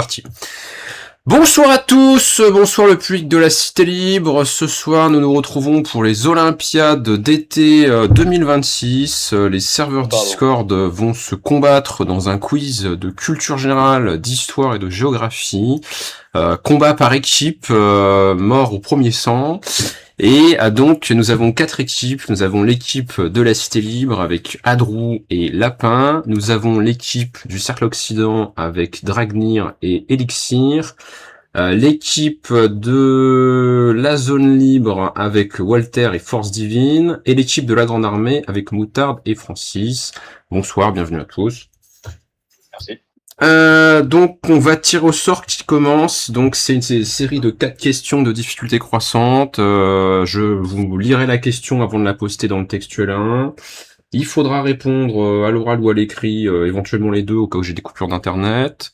Parti. Bonsoir à tous, bonsoir le public de la Cité Libre. Ce soir, nous nous retrouvons pour les Olympiades d'été 2026. Les serveurs Discord vont se combattre dans un quiz de culture générale, d'histoire et de géographie. Combat par équipe, mort au premier sang. Et donc, nous avons 4 équipes. Nous avons l'équipe de la Cité Libre avec Adrou et Lapin. Nous avons l'équipe du Cercle Occident avec Dragnir et Elixir. L'équipe de la Zone Libre avec Walter et Force Divine. Et l'équipe de la Grande Armée avec Moutarde et Francis. Bonsoir, bienvenue à tous. Merci. Donc on va tirer au sort qui commence. Donc c'est une série de 4 questions de difficulté croissante. Je vous lirai la question avant de la poster dans le textuel 1. Il faudra répondre à l'oral ou à l'écrit, éventuellement les deux au cas où j'ai des coupures d'internet.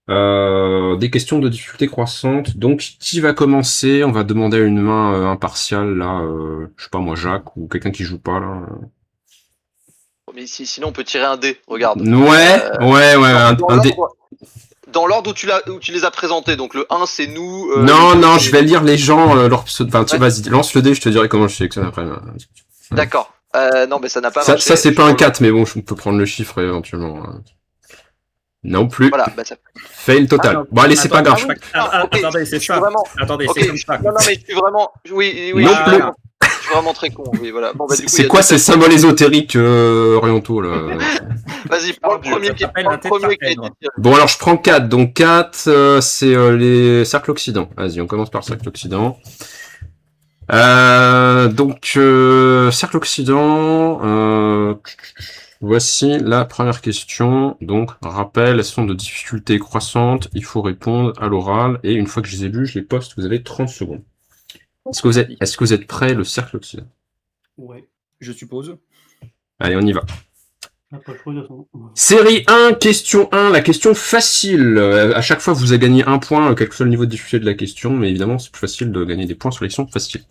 Des questions de difficulté croissante. Donc qui va commencer? On va demander à une main impartiale là, je sais pas moi, Jacques ou quelqu'un qui joue pas là. Mais sinon on peut tirer un dé, regarde. Ouais, un dé. Dans l'ordre où tu les as présentés, donc le 1 c'est nous... non, je vais lire les gens, leur pseudo... Enfin, ouais. Vas-y, lance le dé, je te dirai comment je sélectionne après. D'accord. Non, mais ça n'a pas marché. Ça c'est pas un 4, mais bon, on peut prendre le chiffre éventuellement. Non plus. Voilà, bah ça... Fail total. Bon, allez, c'est pas grave. Attendez, c'est ça. Vraiment... Attendez, okay. c'est comme ça. Non, mais je suis vraiment... Oui, non plus. Je suis vraiment très con, oui, voilà. Bon, bah, c'est quoi ces symboles ésotériques orientaux, là? Vas-y, prends le premier qui est dit. Bon, alors, je prends 4. Donc, 4, c'est les cercles Occident. Vas-y, on commence par Cercle Occident. Cercle Occident... Voici la première question. Donc, rappel, elles sont de difficulté croissante. Il faut répondre à l'oral. Et une fois que je les ai lues, je les poste. Vous avez 30 secondes. Est-ce que vous êtes prêts, le Cercle Occident? Ouais, je suppose. Allez, on y va. Série 1, question 1, la question facile. À chaque fois, vous avez gagné un point, quel que soit le niveau de difficulté de la question. Mais évidemment, c'est plus facile de gagner des points sur les questions faciles.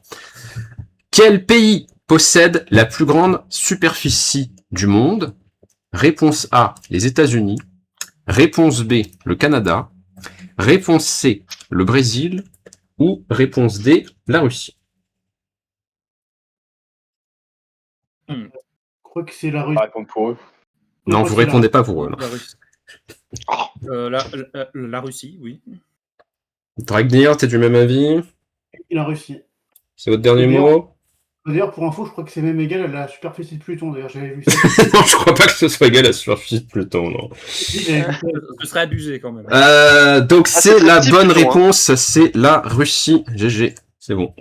Quel pays possède la plus grande superficie du monde? Réponse A, les États-Unis. Réponse B, le Canada. Réponse C, le Brésil. Ou réponse D, la Russie. Je crois que c'est la Russie. Répondre pour eux. Non, vous répondez pas pour eux. Non. La Russie. La Russie, oui. Dragnir, t'es du même avis? La Russie. C'est votre dernier mot? D'ailleurs, pour info, je crois que c'est même égal à la superficie de Pluton. D'ailleurs, j'avais vu ça. Non, je crois pas que ce soit égal à la superficie de Pluton, non. Ce serait abusé quand même. Donc c'est la bonne réponse, c'est la Russie. GG, c'est bon.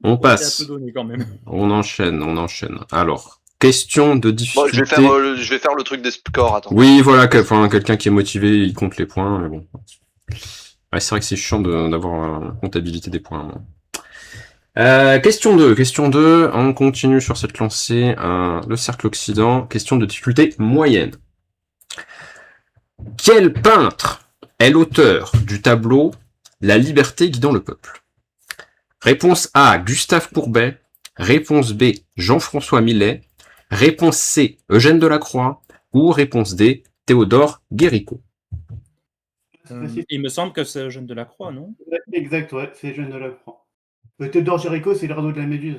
On passe. Quand même. On enchaîne. Alors, question de difficulté. Bon, je vais faire le truc des scores, attends. Oui, voilà, quelqu'un qui est motivé, il compte les points, mais bon. Ouais, c'est vrai que c'est chiant d'avoir la comptabilité des points. Question 2, on continue sur cette lancée, le Cercle Occident, question de difficulté moyenne. Quel peintre est l'auteur du tableau La liberté guidant le peuple? Réponse A, Gustave Courbet. Réponse B, Jean-François Millet. Réponse C, Eugène Delacroix. Ou réponse D, Théodore Guéricault. Il me semble que c'est Eugène Delacroix, non? Exact, ouais, c'est Eugène Delacroix. Théodore Guéricault, c'est le radeau de la Méduse.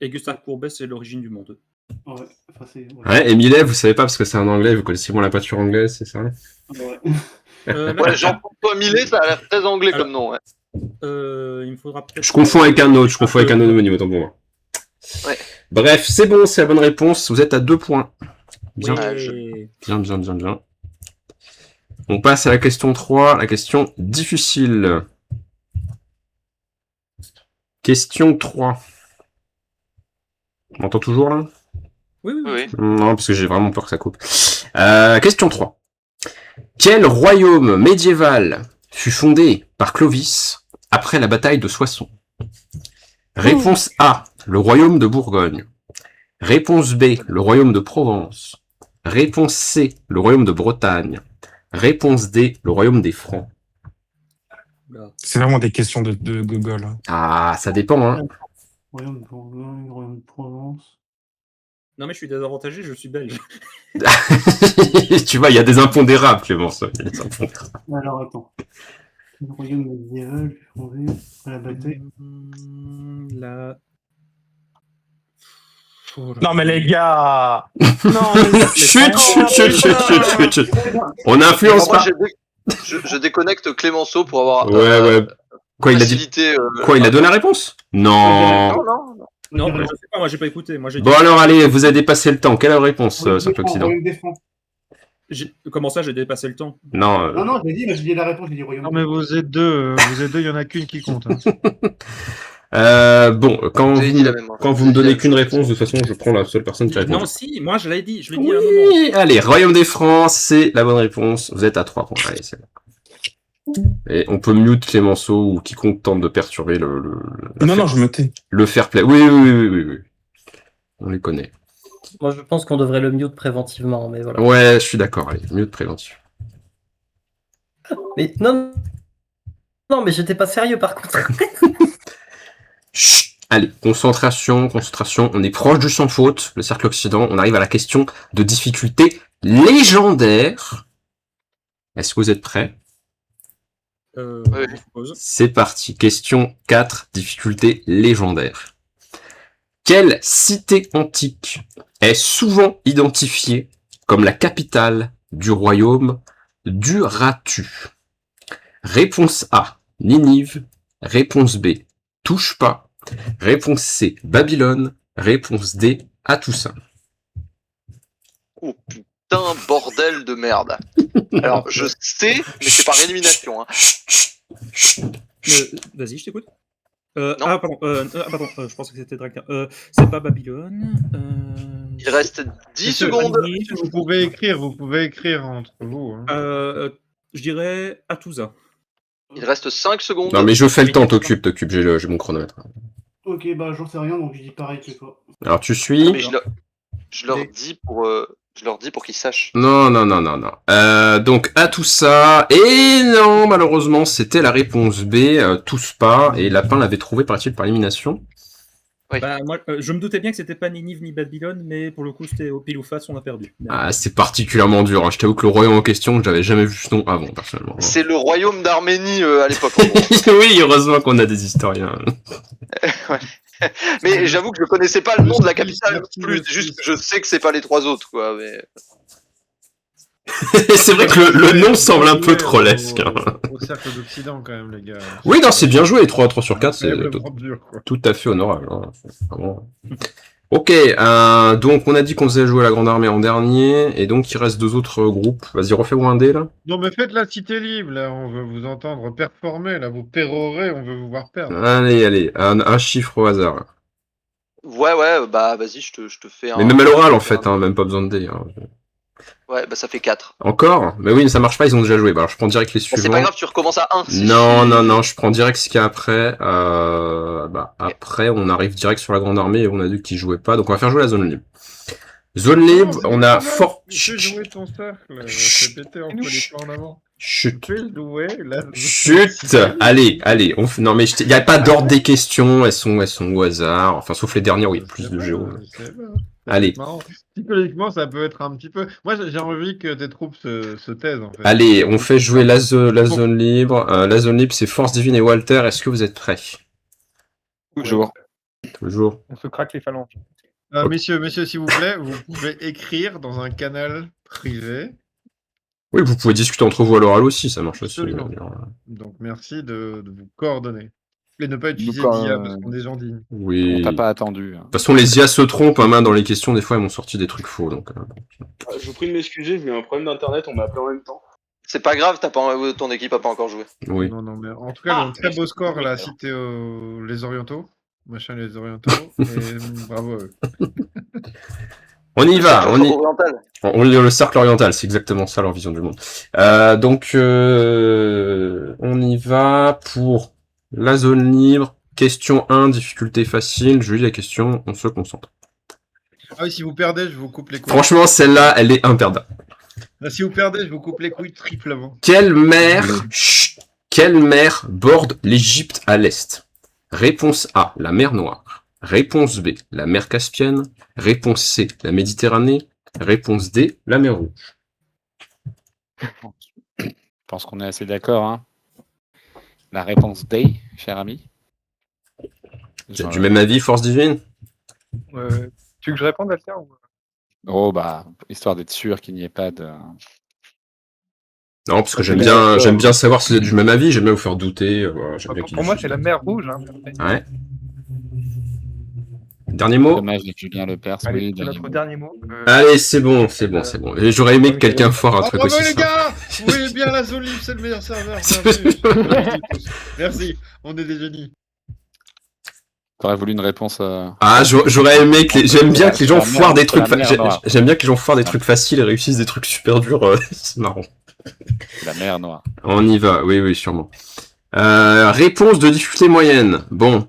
Et Gustave Courbet, c'est l'origine du monde. Ouais, et Millet, vous savez pas parce que c'est un anglais, vous connaissez moins la peinture anglaise, c'est ça? Ouais, Jean-François Millet, ça a l'air très anglais comme nom, ouais. Il me faudra peut-être... Je confonds avec un autre, homonyme, autant pour moi. Ouais. Bref, c'est bon, c'est la bonne réponse, vous êtes à 2 points. Bien. Bien. On passe à la question 3, la question difficile. Question 3. On m'entend toujours là? Oui. Non, parce que j'ai vraiment peur que ça coupe. Question 3. Quel royaume médiéval fut fondé par Clovis après la bataille de Soissons? Réponse A, le royaume de Bourgogne. Réponse B, le royaume de Provence. Réponse C, le royaume de Bretagne. Réponse D, le royaume des Francs. C'est vraiment des questions de Google. Ah, ça dépend, hein. Royaume de Bourgogne, royaume de Provence. Non, mais je suis désavantagé, je suis belge. Tu vois, il y a des impondérables, Clémence. Il y a des impondérables. Alors, attends. Le royaume médiéval, fondé à la bataille. La... Non, mais les gars. Non, mais Chut. On n'influence Moi, pas. je déconnecte Clémenceau pour avoir Ouais. Quoi, il a dit facilité. Quoi, il a donné la réponse? Non. Non, je sais pas, moi j'ai pas écouté. Moi, j'ai Bon dit... alors, allez, vous avez dépassé le temps. Quelle est la réponse, Simple Occident? Royaume des Francs. Comment ça, j'ai dépassé le temps? Non. Non, j'ai dit la réponse, j'ai dit royaume. Non, mais vous êtes deux, il y en a qu'une qui compte. Hein. Bon, quand vous me donnez qu'une réponse, de toute façon, je prends la seule personne qui répond. Non, si, moi je l'ai dit à un moment. Oui, allez, Royaume des Francs, c'est la bonne réponse. Vous êtes à 3 points. Allez, c'est bon. Et on peut mute Clémenceau ou quiconque tente de perturber Non, je me tais. le fair play. Oui. On les connaît. Moi, je pense qu'on devrait le mute préventivement, mais voilà. Ouais, je suis d'accord. Allez, mute préventif. Mais non, mais j'étais pas sérieux par contre. Chut. Allez, concentration. On est proche du sans faute, le cercle Occident. On arrive à la question de difficulté légendaire. Est-ce que vous êtes prêts? Oui. C'est parti. Question 4, difficulté légendaire. Quelle cité antique est souvent identifiée comme la capitale du royaume d'Urartu? Réponse A, Ninive. Réponse B, Touche pas. Réponse C, Babylone. Réponse D, Hattusa. Oh putain, bordel de merde. Alors, je sais, mais c'est par élimination. Hein. Vas-y, je t'écoute. Non. Pardon, je pensais que c'était Draken. C'est pas Babylone. Il reste 10 Monsieur, secondes. Vous pouvez écrire entre vous. Hein. Je dirais Hattusa. Il reste 5 secondes. Non mais je fais le temps, t'occupe, j'ai mon chronomètre. Ok, bah j'en sais rien, donc je dis pareil que toi. Alors tu suis. Mais je leur dis pour qu'ils sachent. Non. Donc à tout ça, et non, malheureusement, c'était la réponse B, tous pas, et Lapin l'avait trouvé par élimination. Oui. Bah, moi, je me doutais bien que c'était pas ni Nive ni Babylone, mais pour le coup, c'était au pile ou face, on a perdu. Ah, c'est particulièrement dur, hein. Je t'avoue que le royaume en question, j'avais jamais vu ce nom avant, personnellement. C'est le royaume d'Arménie à l'époque. Oui, heureusement qu'on a des historiens. Ouais. Mais j'avoue que je connaissais pas le nom de la capitale non plus, c'est juste que je sais que c'est pas les 3 autres, quoi. Mais... C'est vrai que le nom semble un peu trollesque. Au cercle d'Occident, quand même, les gars. Oui, non, c'est bien joué, 3 sur 4, c'est quoi. tout à fait honorable. Hein. Vraiment. Ok, donc on a dit qu'on faisait jouer la Grande Armée en dernier, et donc il reste 2 autres groupes. Vas-y, refais-moi un dé, là. Non, mais faites la cité libre, là, on veut vous entendre performer, là, vous pérorez, on veut vous voir perdre. Allez, un chiffre au hasard. Ouais, bah vas-y, je te fais un... Mais même à l'oral, en fait, hein, même pas besoin de dé. Hein. Ouais, bah ça fait 4. Encore? Mais oui, ça marche pas, ils ont déjà joué. Bah, alors je prends direct les suivants. C'est pas grave, tu recommences à 1. Non, je prends direct ce qu'il y a après. Après, on arrive direct sur la Grande Armée et on a dit qu'ils jouaient pas, donc on va faire jouer la zone libre. Zone libre, on a fort... Tu peux jouer ton cercle, c'est pété, on peut les faire en avant. Chut. Tu peux jouer, là. Chut. Allez, non mais il y a pas d'ordre des questions, elles sont au hasard, enfin sauf les dernières où il y a plus de géo. Allez. Psychologiquement, ça peut être un petit peu... Moi, j'ai envie que tes troupes se taisent, en fait. Allez, on fait jouer la zone libre. La zone libre, c'est Force Divine et Walter. Est-ce que vous êtes prêts? Toujours. On se craque les phalanges. Messieurs, s'il vous plaît, vous pouvez écrire dans un canal privé. Oui, vous pouvez discuter entre vous à l'oral aussi, ça marche aussi. Donc, merci de vous coordonner. Et ne pas utiliser d'IA parce qu'on est gens dignes. Oui. On t'a pas attendu. De toute façon, les IA se trompent, hein, dans les questions, des fois, ils m'ont sorti des trucs faux. Donc, Je vous prie de m'excuser, j'ai eu un problème d'internet, on m'a appelé en même temps. C'est pas grave, ton équipe a pas encore joué. Oui. Non, mais en tout cas, un très beau score, là, cité les Orientaux. Les Orientaux. Et bravo à eux. On y va, le cercle oriental, c'est exactement ça leur vision du monde. Donc, on y va pour la zone libre. Question 1, difficulté facile. Je lis la question, on se concentre. Ah oui, si vous perdez, je vous coupe les couilles. Franchement, celle-là, elle est imperdable. Là, si vous perdez, je vous coupe les couilles triplement. Quelle mer borde l'Égypte à l'est? Réponse A, la mer Noire. Réponse B, la mer Caspienne. Réponse C, la Méditerranée. Réponse D, la mer Rouge. Je pense qu'on est assez d'accord. Hein. La réponse D, cher ami. Vous êtes du même avis, Force Divine? Tu veux que je réponde à ça ou... Oh, bah, histoire d'être sûr qu'il n'y ait pas de... Non, parce que j'aime bien savoir si vous êtes du même avis, j'aime bien vous faire douter. Voilà, j'aime bien qu'il y ait Pour moi, des c'est choses. la mer Rouge. Hein. Ouais. Dernier mot? Dommage avec Julien Lepers. Allez, Oui, c'est notre dernier mot. Allez, c'est bon. Et j'aurais aimé que quelqu'un foire un Oh, truc bravo aussi les simple. gars! Vous voyez bien la zone libre, c'est le meilleur serveur. Bienvenue. Merci, on est des génies. T'aurais voulu une réponse... Ah, j'aurais aimé que j'aime bien que les gens La mer- foirent des trucs la mer Noire. j'aime bien que les gens foirent des trucs faciles et réussissent des trucs super durs. C'est marrant. La mer Noire. On y va, oui, sûrement. Réponse de difficulté moyenne. Bon,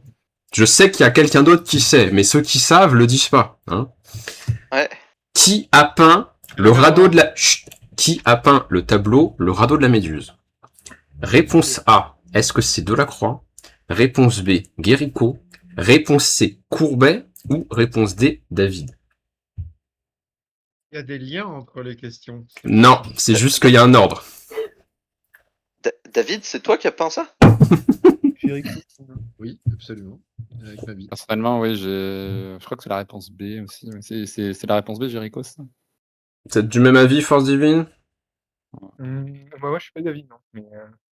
je sais qu'il y a quelqu'un d'autre qui sait, mais ceux qui savent le disent pas. Hein. Ouais. Qui a peint le radeau de la... Chut. Qui a peint le tableau, le radeau de la Méduse? Réponse A, est-ce que c'est Delacroix? Réponse B, Guéricault. Réponse C, Courbet. Ou réponse D, David? Il y a des liens entre les questions. Non, c'est juste qu'il y a un ordre. David, c'est toi qui as peint ça? Oui, absolument. Avec ma vie. Personnellement, oui, je crois que c'est la réponse B aussi. C'est la réponse B, Jericho, ça? Vous êtes du même avis, Force Divine? Moi, je suis pas d'avis, non. Mais,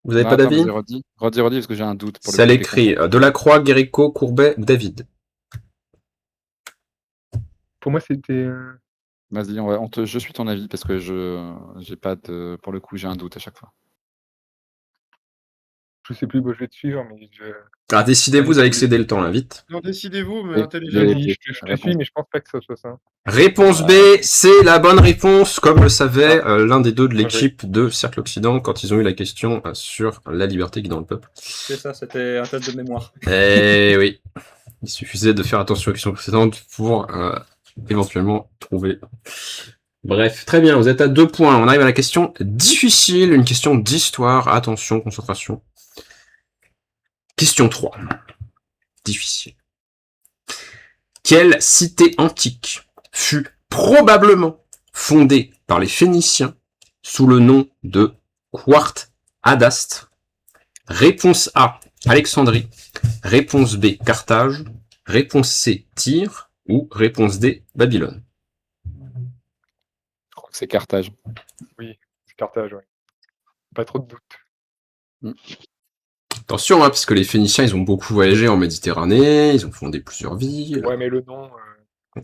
Vous avez Non, pas attends, d'avis? vas-y, redis, parce que j'ai un doute. Pour C'est à le coup, l'écrit. Delacroix, Guéricault, Courbet, David. pour moi, c'était... Vas-y, je suis ton avis, parce que j'ai pas de... Pour le coup, j'ai un doute à chaque fois. Je sais plus, je vais te suivre, mais je... Ah, décidez-vous, vous avez excédé le temps, là, vite. Non, décidez-vous, mais Et- intelligemment. et- Je te suis, mais je pense pas que ça soit ça. Réponse B, c'est la bonne réponse, comme le savait l'un des deux de l'équipe de Cercle Occident quand ils ont eu la question sur la liberté guidant le peuple. C'est ça, c'était un test de mémoire. Eh oui, il suffisait de faire attention aux questions précédentes pour éventuellement trouver. Bref, très bien, vous êtes à 2 points. On arrive à la question difficile, une question d'histoire. Attention, concentration. Question 3. Difficile. Quelle cité antique fut probablement fondée par les Phéniciens sous le nom de Quarte Adaste? Réponse A, Alexandrie. Réponse B, Carthage. Réponse C, Tyr. Ou réponse D, Babylone. Je crois que c'est Carthage. Oui, c'est Carthage, ouais. Pas trop de doute. Attention, hein, parce que les Phéniciens, ils ont beaucoup voyagé en Méditerranée, ils ont fondé plusieurs villes. Ouais, mais le nom...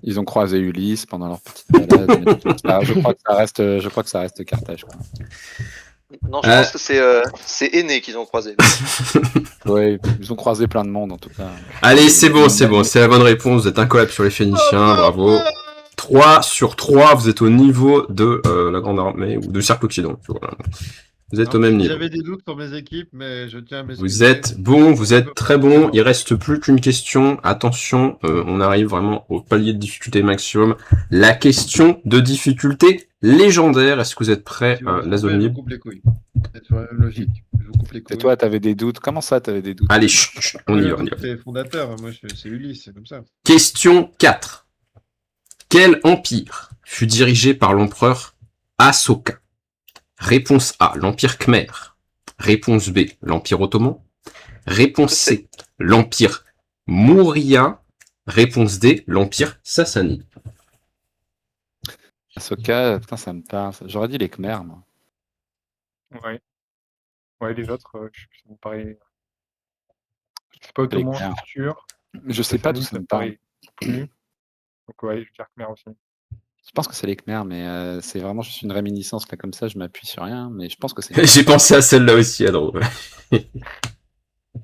Ils ont croisé Ulysse pendant leur petite balade. Je crois que ça reste Carthage. Quoi. Non, je pense que c'est Aîné qu'ils ont croisé. Ouais, ils ont croisé plein de monde en tout cas. Allez, c'est bon, c'est la bonne réponse. Vous êtes incollable sur les Phéniciens, bravo. 3 sur 3, vous êtes au niveau de la Grande Armée, ou de Cercle Occident. Voilà. Vous êtes au même niveau. J'avais des doutes sur mes équipes, mais je tiens à m'excuser. Vous êtes bon, vous êtes très bon. Il reste plus qu'une question. Attention, on arrive vraiment au palier de difficulté maximum. La question de difficulté légendaire. Est-ce que vous êtes prêts, Si vous la zone je vous libre? coupe les couilles. C'est sur la même logique. Je vous coupe les couilles. Et toi, t'avais des doutes. Comment ça, t'avais des doutes? Allez, chut, chut, on y va, on y va. C'est fondateur, moi c'est Ulysse, c'est comme ça. Question 4. Quel empire fut dirigé par l'empereur Asoka? Réponse A, l'empire Khmer. Réponse B, l'empire ottoman. Réponse C, l'empire Maurya. Réponse D, l'empire Sassanide. Ahsoka, putain, ça me parle. J'aurais dit les Khmers, moi. Ouais. Ouais, les autres, ça me paraît... C'est pas ottoman, Khmers. c'est sûr. Je sais pas d'où ça me parle. Plus. Donc ouais, je vais dire Khmer aussi. Je pense que c'est les Khmers, mais c'est vraiment juste une réminiscence là comme ça. Je m'appuie sur rien, mais je pense que c'est. J'ai pensé à celle-là aussi, à drôle. Ouais,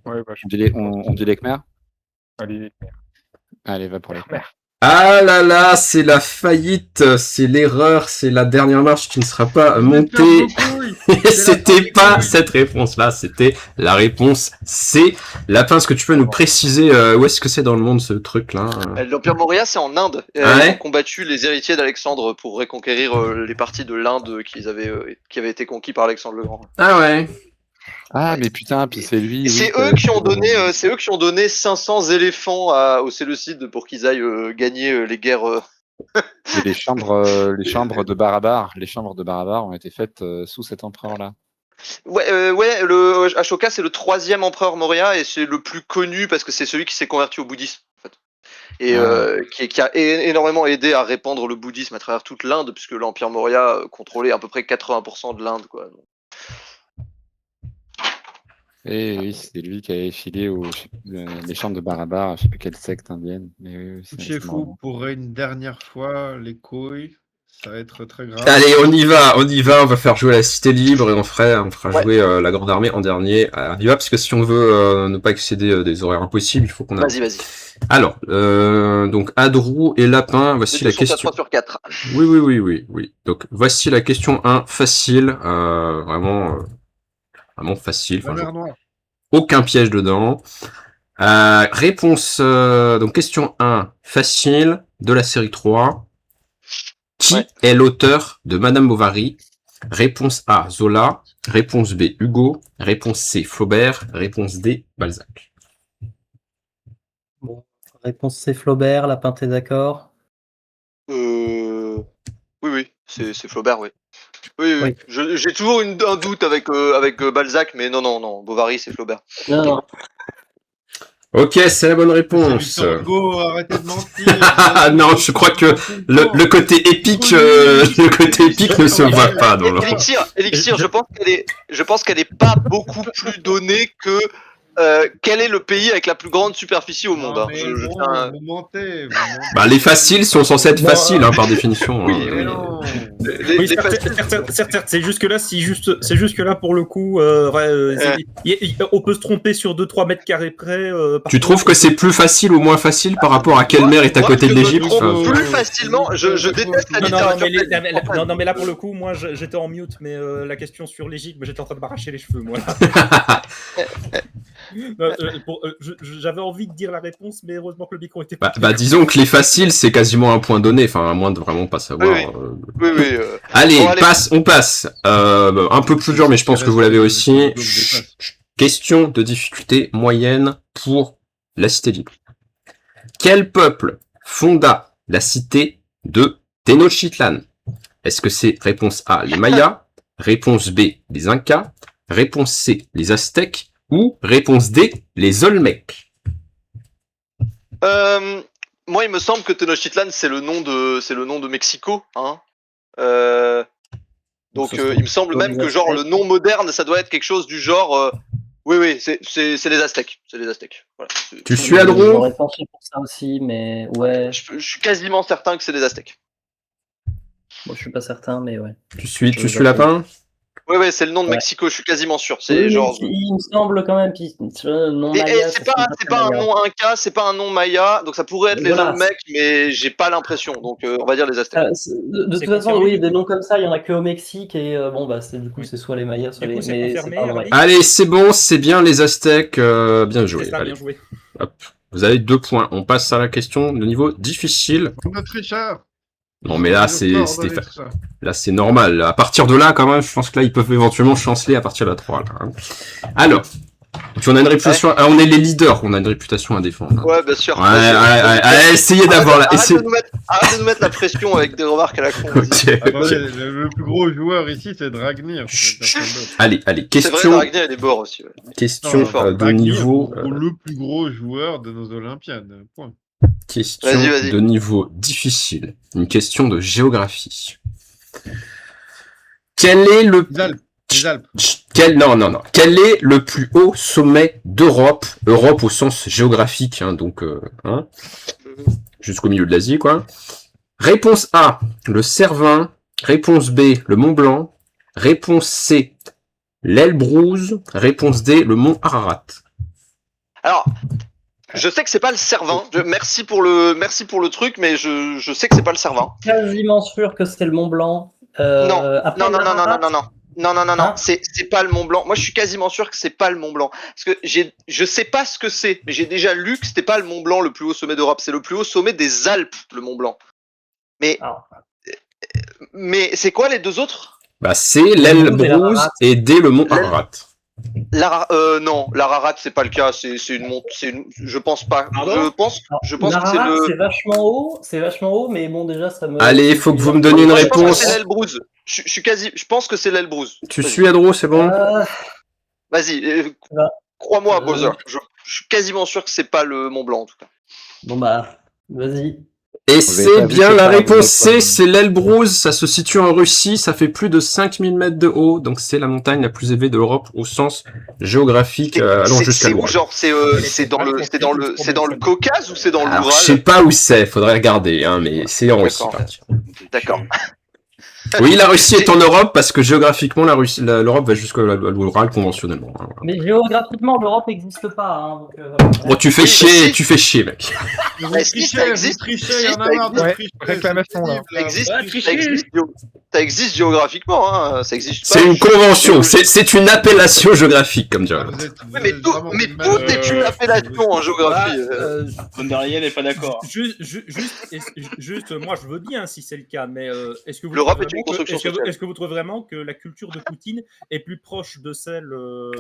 bah, On dit les Khmers. Allez, les Khmer. Allez, va pour les Khmers. Ah là là, c'est la faillite, c'est l'erreur, c'est la dernière marche qui ne sera pas montée. C'était pas cette réponse-là, c'était la réponse C. Lapin, est-ce que tu peux nous préciser où est-ce que c'est dans le monde ce truc-là? L'Empire Maurya, c'est en Inde. Ah ouais, ils ont combattu les héritiers d'Alexandre pour reconquérir les parties de l'Inde qui avaient été conquis par Alexandre le Grand. ah ouais. Ah, mais putain, puis c'est lui. Et c'est oui, eux qui ont donné, c'est eux qui ont donné 500 éléphants aux Séleucides pour qu'ils aillent gagner les guerres. Et les chambres de Barabar, ont été faites sous cet empereur-là. Ouais, le Ashoka c'est le 3e empereur Maurya et c'est le plus connu parce que c'est celui qui s'est converti au bouddhisme en fait. Et qui a énormément aidé à répandre le bouddhisme à travers toute l'Inde puisque l'empire Maurya contrôlait à peu près 80% de l'Inde quoi. Et oui, c'est lui qui avait filé les chambres de Barabar, je sais plus quelle secte indienne. Mais oui, Chez Fou, pour une dernière fois, les couilles, ça va être très grave. Allez, on y va, on va faire jouer la Cité Libre et on fera jouer la Grande Armée en dernier. On y va parce que si on veut ne pas excéder des horaires impossibles, il faut qu'on Vas-y. Alors, donc Adrou et Lapin, voici la question. 3 sur 4. Oui. Donc voici la question 1, facile, vraiment facile. Aucun piège dedans. Réponse, donc question 1, facile, de la série 3. Qui est l'auteur de Madame Bovary? Réponse A, Zola. Réponse B, Hugo. Réponse C, Flaubert. Réponse D, Balzac. Bon, réponse C, Flaubert, Lapin, t'es d'accord? Oui, c'est Flaubert, oui. Oui. J'ai toujours un doute avec Balzac, mais non, Bovary c'est Flaubert. Non. Ok, c'est la bonne réponse. Hugo, arrêtez de mentir. Non, je crois que le côté épique, ne se voit pas dans le. Elixir, je pense qu'elle est pas beaucoup plus donnée que quel est le pays avec la plus grande superficie au monde. Vous mentez. Bah, les faciles sont censés être faciles, par définition. Oui, mais non. Certes, c'est jusque là, c'est jusque là pour le coup. On peut se tromper sur 2-3 mètres carrés près. Tu trouves que c'est plus facile ou moins facile par rapport à quelle mer est à côté de l'Égypte? Plus facilement, je déteste la littérature. Non, mais là pour le coup, moi j'étais en mute, mais la question sur l'Égypte, j'étais en train de m'arracher les cheveux, moi. J'avais envie de dire la réponse, mais heureusement que le micro était. Disons que les faciles, c'est quasiment un point donné, à moins de vraiment pas savoir. Oui. Allez, on passe. Un peu plus dur, mais je pense que vous l'avez aussi. Question de difficulté moyenne pour la Cité Libre. Quel peuple fonda la cité de Tenochtitlan? Est-ce que c'est réponse A, les Mayas, réponse B, les Incas, réponse C, les Aztèques, ou réponse D, les Olmecs? Moi, il me semble que Tenochtitlan, c'est le nom de Mexico, hein. Donc, il me semble même que genre le nom moderne, ça doit être quelque chose du genre. Oui, c'est les Aztèques. C'est les Aztèques. Voilà. Tu suis Adrou? J'aurais pensé pour ça aussi, mais ouais. Je suis quasiment certain que c'est les Aztèques. Bon, je suis pas certain, mais ouais. Tu suis Lapin? Oui, c'est le nom de Mexico, je suis quasiment sûr. C'est Oui, genre. Il me semble quand même que nom Maya. C'est pas un nom Inca, c'est pas un nom Maya, donc ça pourrait être les Olmecs, mais j'ai pas l'impression. Donc on va dire les Aztèques. De toute façon, oui, des noms comme ça, il y en a que au Mexique et du coup c'est soit les Mayas, soit les. Mais c'est pas vrai. Allez, c'est bon, c'est bien les Aztèques. Bien joué. Ça, bien joué. Hop. Vous avez 2 points. On passe à la question de niveau difficile. Notre Richard. Non, mais là, c'est normal. À partir de là, quand même, je pense que là, ils peuvent éventuellement chanceler à partir de la 3. Là, hein. Alors, puis on a une réputation, on est les leaders, on a une réputation à défendre. Ouais, bien sûr. Allez, essayez d'avoir la. Arrête de nous mettre la pression avec des remarques à la con. Okay. Le plus gros joueur ici, c'est Dragnir. Allez, question. C'est vrai, Dragnir, il est bord aussi. Ouais. Question de niveau. Le plus gros joueur de nos Olympiades. Point. Question de niveau difficile. Une question de géographie. Quel est le... Les Alpes. Non. Quel est le plus haut sommet d'Europe? Europe au sens géographique, jusqu'au milieu de l'Asie, quoi. Réponse A, le Cervin. Réponse B, le Mont Blanc. Réponse C, l'Elbrouz. Réponse D, le Mont Ararat. Alors... Je sais que c'est pas le Cervin. Merci pour le truc, mais je sais que c'est pas le Cervin. Quasiment sûr que c'est le Mont Blanc. Non. C'est pas le Mont Blanc. Moi, je suis quasiment sûr que c'est pas le Mont Blanc. Parce que je sais pas ce que c'est, mais j'ai déjà lu que c'était pas le Mont Blanc le plus haut sommet d'Europe. C'est le plus haut sommet des Alpes, le Mont Blanc. Mais c'est quoi les deux autres? C'est l'Elbrouz et D, le Mont Ararat. Non, l'Ararat c'est pas le cas. Je pense pas. Je pense que c'est L'Ararat, le. c'est vachement haut, mais bon, déjà, ça me. Allez, il faut que vous me donniez une Moi, je pense que réponse. c'est l'Elbrouz. Je pense que c'est l'Elbrouz. Tu Vas-y. suis Adro, c'est bon? Vas-y, Bah, crois-moi, Bowser. Je suis quasiment sûr que c'est pas le Mont Blanc en tout cas. Bon, bah, vas-y. Et pas c'est vu bien que la par réponse exemple, C, c'est l'Elbrouz, ça se situe en Russie, ça fait plus de 5000 mètres de haut, donc c'est la montagne la plus élevée d'Europe au sens géographique, allant jusqu'à C'est où, l'Oural. genre, c'est dans le Caucase ou c'est dans Alors, l'Oural? je sais pas où c'est, faudrait regarder, hein, mais c'est en Russie. D'accord. Oui, la Russie est en Europe parce que géographiquement, l'Europe va jusqu'à l'Oural conventionnellement. Hein, voilà. Mais géographiquement, l'Europe n'existe pas. Hein, donc, Bon, tu fais Oui, chier, si. tu fais chier, mec. Vous Mais si, ça existe. trichez, Si, il y en a ça marre de existe. tricher. Ouais, réclamation, là. Ça existe, Ouais, ça tricher. existe, ça existe géographiquement, hein. Ça existe pas. C'est une convention, c'est une appellation géographique, comme dirait Ah, l'autre. Oui, mais tout est une appellation en géographie. Von der Leyen n'est pas d'accord. Juste, moi je veux bien si c'est le cas, mais est-ce que vous L'Europe trouvez est une vraiment que- construction est-ce que- sociale. est-ce que vous trouvez vraiment que la culture de Poutine est plus proche de celle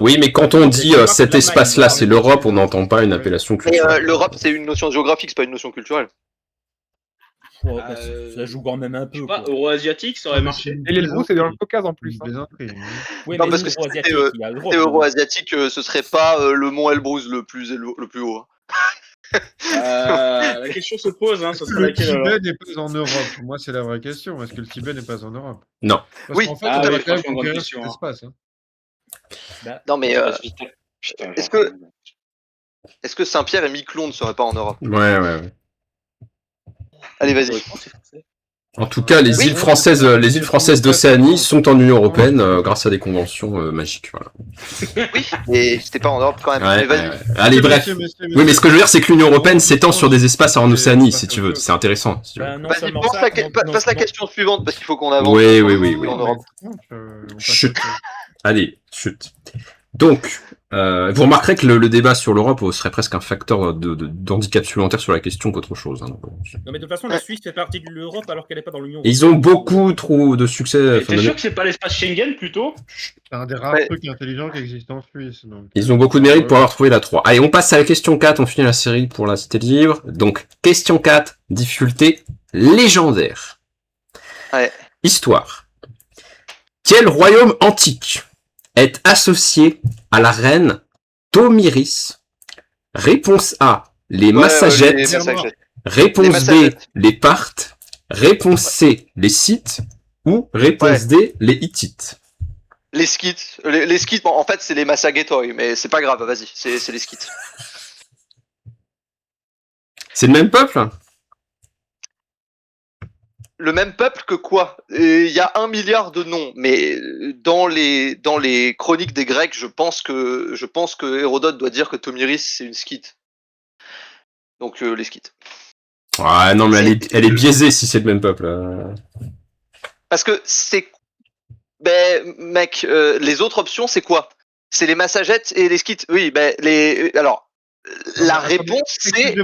Oui, mais quand on dit de cet l'Allemagne, espace-là, c'est voilà. l'Europe, on n'entend pas une appellation Mais culturelle. l'Europe, c'est une notion géographique, c'est pas une notion culturelle. Ouais, bah, ça joue quand même un Je peu. sais pas, quoi. euro-asiatique, ça aurait marché. Et l'Elbrus, c'est dans le Caucase en plus. Une Hein. plaisanterie. Oui, Non, mais parce que si l'euro-asiatique, c'était il y a l'Europe. c'était euro-asiatique, ce serait pas le mont Elbrus le plus haut. Hein. La question se pose, hein, ça serait Le laquelle alors Tibet n'est pas en Europe. Moi, c'est la vraie question. Est-ce que le Tibet n'est pas en Europe? Non. Parce Oui. qu'en fait, Ah on oui, va quand même franchement, grande conquérir question, cet hein. espace. Hein. Non, mais Putain, est-ce que Saint-Pierre et Miquelon ne seraient pas en Europe? Ouais. Allez, vas-y. En tout cas, les îles françaises d'Océanie sont en Union Européenne grâce à des conventions magiques. Voilà. Oui, et c'était pas en Europe quand même. Ouais, Mais vas-y. ouais. Allez, bref. Oui, mais ce que je veux dire, c'est que l'Union Européenne s'étend sur des espaces en Océanie, si tu veux. C'est intéressant. Si tu veux. Ben, non Vas-y, seulement passe ça, passe la question suivante parce qu'il faut qu'on avance. Oui. En Europe. Chut. Allez, chut. Donc, vous remarquerez que le débat sur l'Europe serait presque un facteur d'handicap supplémentaire sur la question qu'autre chose. Hein. Non, mais de toute façon, la Suisse fait partie de l'Europe alors qu'elle n'est pas dans l'Union Et ils ont beaucoup trop de succès. T'es sûr que c'est pas l'espace Schengen plutôt? C'est un des rares trucs intelligents qui existent en Suisse. Donc. Ils ont beaucoup de mérite pour avoir trouvé la 3. Allez, on passe à la question 4, on finit la série pour la Cité Libre. Donc, question 4, difficulté légendaire. Ouais. Histoire. Quel royaume antique est associé à la reine Tomiris? Réponse A, les Massagètes. Les Massagètes. Réponse Les B, Massagètes. les Parthes. Réponse C, les Scythes. Ou réponse D, les Hittites. Les Scythes. Les Scythes, bon, en fait, c'est les Massagetoi, mais c'est pas grave, vas-y, c'est les Scythes. C'est le même peuple? Le même peuple que quoi? Il y a 1 milliard de noms, mais dans les chroniques des Grecs, je pense que Hérodote doit dire que Tomiris c'est une Scythe. Donc les Scythes. Ouais, non, mais elle est biaisée si c'est le même peuple. Parce que c'est... Ben, mec, les autres options, c'est quoi? C'est les Massagètes et les Scythes. Oui, ben, alors, la réponse, c'est...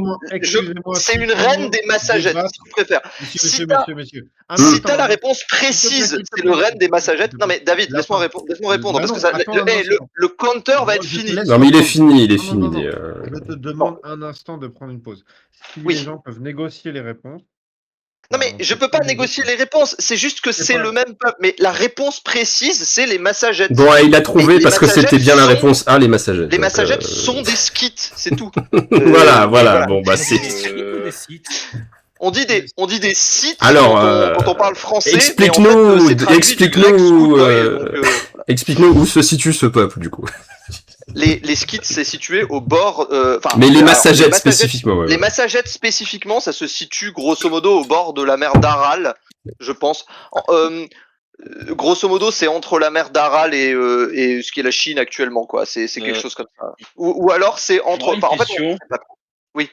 C'est une reine des Massagètes, si tu préfères. Messieurs. Si t'as la réponse précise, c'est le reine des Massagètes. Non mais David, laisse-moi répondre, parce que ça, le counter va être fini. Non mais il est fini. Non. Je te demande un instant de prendre une pause. Si les gens peuvent négocier les réponses. Non mais je peux pas négocier les réponses, c'est juste que c'est le même peuple. Mais la réponse précise, c'est les Massagètes. Bon, il a trouvé parce que c'était bien la réponse A, les Massagètes. Les Massagètes sont des Scythes, c'est tout. Voilà. Bon, bah c'est... On dit des Scythes Alors, quand on parle français. explique-nous Explique-nous où se situe ce peuple, du coup. Les Scythes, c'est situé au bord... mais les Massagètes spécifiquement, ouais. Les Massagètes spécifiquement, ça se situe grosso modo au bord de la mer d'Aral, je pense. Grosso modo, c'est entre la mer d'Aral et ce qui est la Chine actuellement, quoi. C'est quelque chose comme ça. Ou alors, c'est entre... En fait, oui.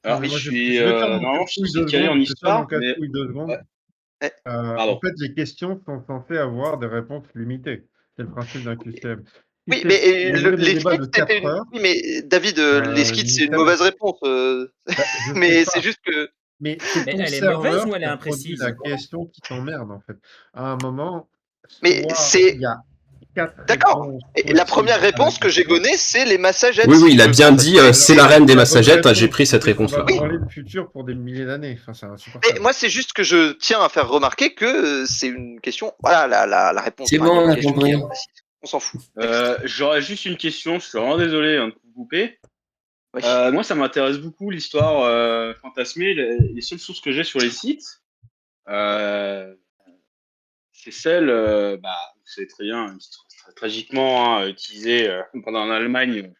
Alors, moi, je suis calé en histoire, mais... En fait, les questions sont censées avoir des réponses limitées. C'est le principe d'un QCM. Oui, mais les Scythes, c'était une... Oui, mais David, les Scythes, c'est une mauvaise réponse. Mais c'est juste que... Mais elle est mauvaise ou elle est imprécise? La question qui t'emmerde, en fait. À un moment, mais c'est... D'accord. Et la première réponse que j'ai donnée, c'est les massagettes. Oui, il a bien dit, c'est la reine des massagettes, j'ai pris cette réponse-là. On va branler le futur pour des milliers d'années. Enfin, c'est insupportable. Mais moi, c'est juste que je tiens à faire remarquer que c'est une question. Voilà, la réponse. C'est bon, on a compris. On s'en fout. J'aurais juste une question, je suis vraiment désolé de vous couper. Oui. Moi, ça m'intéresse beaucoup l'histoire fantasmée. Les seules sources que j'ai sur les sites, c'est celle, vous savez très bien, tragiquement utilisée pendant l'Allemagne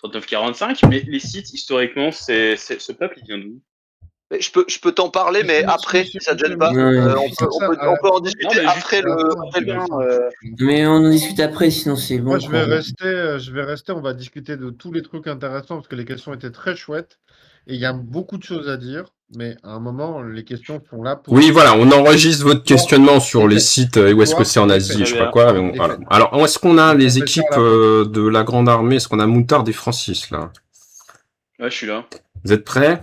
39-45, mais les sites, historiquement, ce peuple, il vient d'où? Je peux t'en parler, mais après, si ça te gêne pas. On peut en discuter après le bien. Mais on en discute après, sinon c'est bon. Moi, je vais rester, on va discuter de tous les trucs intéressants parce que les questions étaient très chouettes et il y a beaucoup de choses à dire, mais à un moment, les questions sont là pour... Oui, voilà, on enregistre votre questionnement sur les sites, où est-ce que c'est en Asie, je sais pas quoi. Mais voilà. Alors, où est-ce qu'on a les équipes de la Grande Armée? Est-ce qu'on a Moutard et Francis, là? Ouais, je suis là. Vous êtes prêts?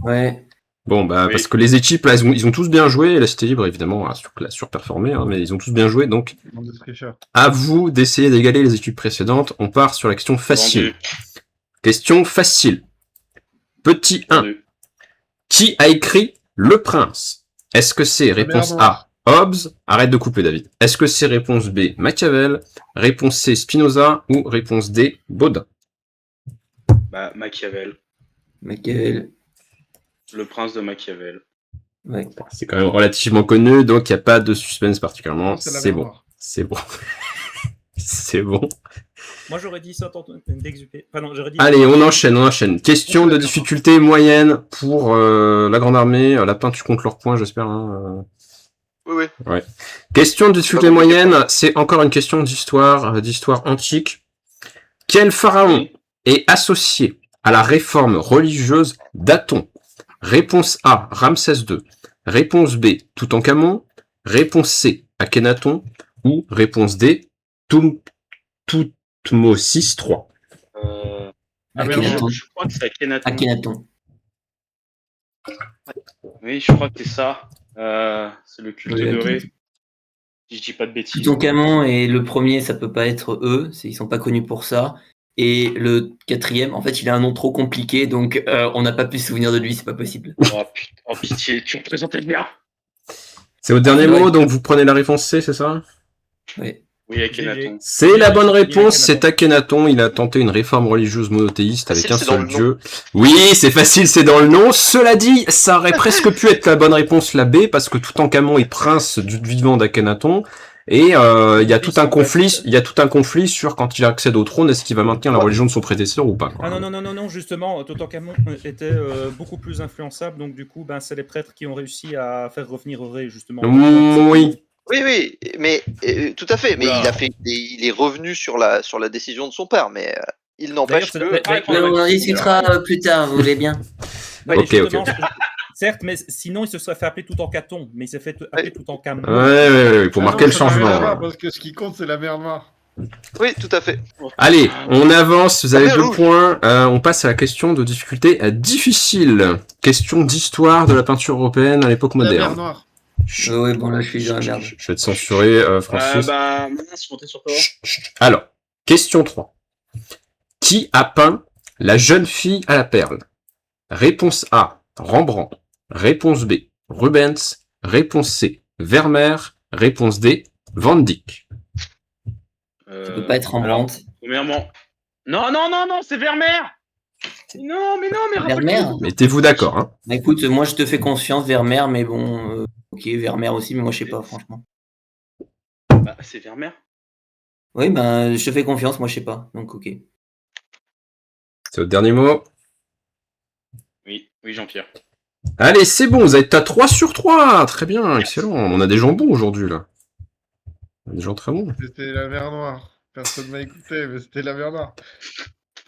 Ouais. Bon, oui. Parce que les équipes, là, ils ont tous bien joué, et la Cité Libre, évidemment, a surperformé, hein, mais ils ont tous bien joué, donc à vous d'essayer d'égaler les équipes précédentes. On part sur la question facile. Question facile. Petit 1. Qui a écrit Le Prince? Est-ce que c'est réponse A, Hobbes? Arrête de couper, David. Est-ce que c'est réponse B, Machiavel? Réponse C, Spinoza? Ou réponse D, Baudin? Machiavel. Machiavel. Le prince de Machiavel. Ouais. C'est quand même relativement connu, donc il n'y a pas de suspense particulièrement. C'est bon. C'est bon. C'est bon. Moi, j'aurais dit ça d'Exupé. Allez, on enchaîne. Question de difficulté moyenne pour la Grande Armée. Lapin, tu comptes leurs points, j'espère. Hein. Oui. Ouais. Question de difficulté moyenne, c'est encore une question d'histoire antique. Quel pharaon est associé à la réforme religieuse d'Aton? Réponse A, Ramsès II. Réponse B, Toutankhamon. Réponse C, Akhenaton. Ou réponse D, Toutmosis III. Akhenaton. Je crois que c'est Akhenaton. Akhenaton. Oui, je crois que c'est ça. C'est le culte de Ré. Si je dis pas de bêtises. Toutankhamon et le premier, ça peut pas être eux. Ils sont pas connus pour ça. Et le quatrième, en fait, il a un nom trop compliqué, donc on n'a pas pu se souvenir de lui, c'est pas possible. Oh putain, oh pitié, tu représentais bien. C'est votre dernier mot, donc vous prenez la réponse C, c'est ça? Oui. Oui, Akhenaton. C'est la bonne réponse, c'est Akhenaton. Il a tenté une réforme religieuse monothéiste avec un seul dieu. Oui, c'est facile, c'est dans le nom. Cela dit, ça aurait presque pu être la bonne réponse, la B, parce que Toutankhamon est prince du vivant d'Akhenaton. Et il y a tout un conflit sur quand il accède au trône, est-ce qu'il va maintenir la religion de son prédécesseur ou pas, quoi. Ah non, justement, Toutankhamon était beaucoup plus influençable, donc du coup, c'est les prêtres qui ont réussi à faire revenir Ré, justement. Oui, mais tout à fait, mais il est revenu sur la décision de son père, mais il n'empêche que... On en discutera plus tard, vous voulez bien? Ok. Certes, mais sinon il se serait fait appeler Toutankhamon, mais il s'est fait appeler Toutankhamon. Ouais, pour marquer le changement. Parce que ce qui compte, c'est la mer Noire. Oui, tout à fait. Allez, on avance, vous avez 2 points. On passe à la question de difficulté difficile. Question d'histoire de la peinture européenne à l'époque moderne. La mer Noire. Oui, bon, là, je suis dans la merde. Je vais te censurer, Francis. Maintenant, je suis monté sur toi. Alors, question 3. Qui a peint La jeune fille à la perle? Réponse A, Rembrandt. Réponse B, Rubens. Réponse C, Vermeer. Réponse D, Van Dyck. Ça peut pas être Rembrandt. Premièrement... Non, c'est Vermeer. Non, mais Vermeer. Mettez-vous d'accord, hein. Écoute, moi je te fais confiance, Vermeer, mais bon, ok, Vermeer aussi, mais moi je sais pas, franchement. C'est Vermeer. Oui, je te fais confiance, moi je sais pas, donc ok. C'est votre dernier mot? Oui, Jean-Pierre. Allez, c'est bon, vous êtes à 3 sur 3. Très bien, excellent. On a des gens bons aujourd'hui, là. Des gens très bons. C'était la mer Noire. Personne m'a écouté, mais c'était la mer Noire.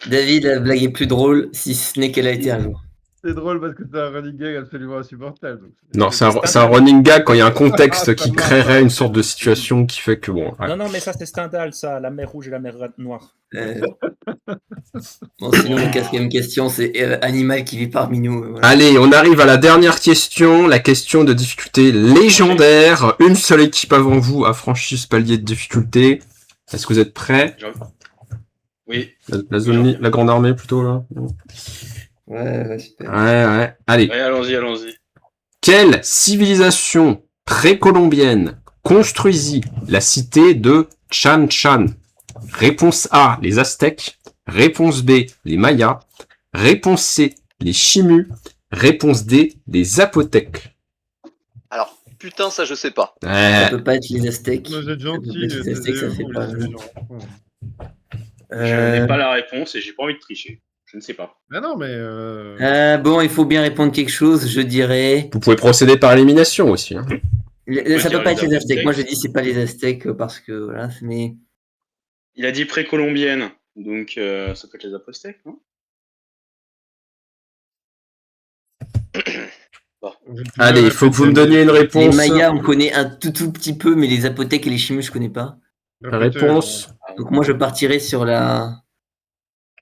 David, la blague est plus drôle, si ce n'est qu'elle a été un jour. C'est drôle parce que c'est un running gag absolument insupportable. Donc non, c'est un running gag quand il y a un contexte qui créerait une sorte de situation qui fait que bon. Ouais. Non, mais ça c'est Stendhal, ça, la mer rouge et la mer noire. Bon, sinon, la 4e question, c'est animal qui vit parmi nous. Voilà. Allez, on arrive à la dernière question, la question de difficulté légendaire. Une seule équipe avant vous a franchi ce palier de difficulté. Est-ce que vous êtes prêts? Oui. La zone, la grande armée plutôt là. Ouais, super. Ouais. Allez. Ouais, allons-y. Quelle civilisation précolombienne construisit la cité de Chan Chan? Réponse A, les Aztèques. Réponse B, les Mayas. Réponse C, les Chimus. Réponse D, les Zapotèques. Alors, putain, ça je sais pas. Ça peut pas être les Aztèques. Vous êtes gentils, Les Aztèques, ça fait taisez-vous, pas. les gens. Je n'ai pas la réponse et j'ai pas envie de tricher. Je ne sais pas. Mais non, mais. Bon, il faut bien répondre quelque chose. Je dirais. Vous pouvez procéder par élimination aussi. Hein. Ça peut pas être les Aztèques. Aztèques. Moi, je dis c'est pas les Aztèques parce que voilà, mais. Il a dit précolombienne, donc ça peut être les Aztèques, non? Allez, il faut que vous me donniez une réponse. Les Mayas, on connaît un tout petit peu, mais les Zapotèques et les Chimus, je connais pas. Réponse. Donc moi, je partirais sur les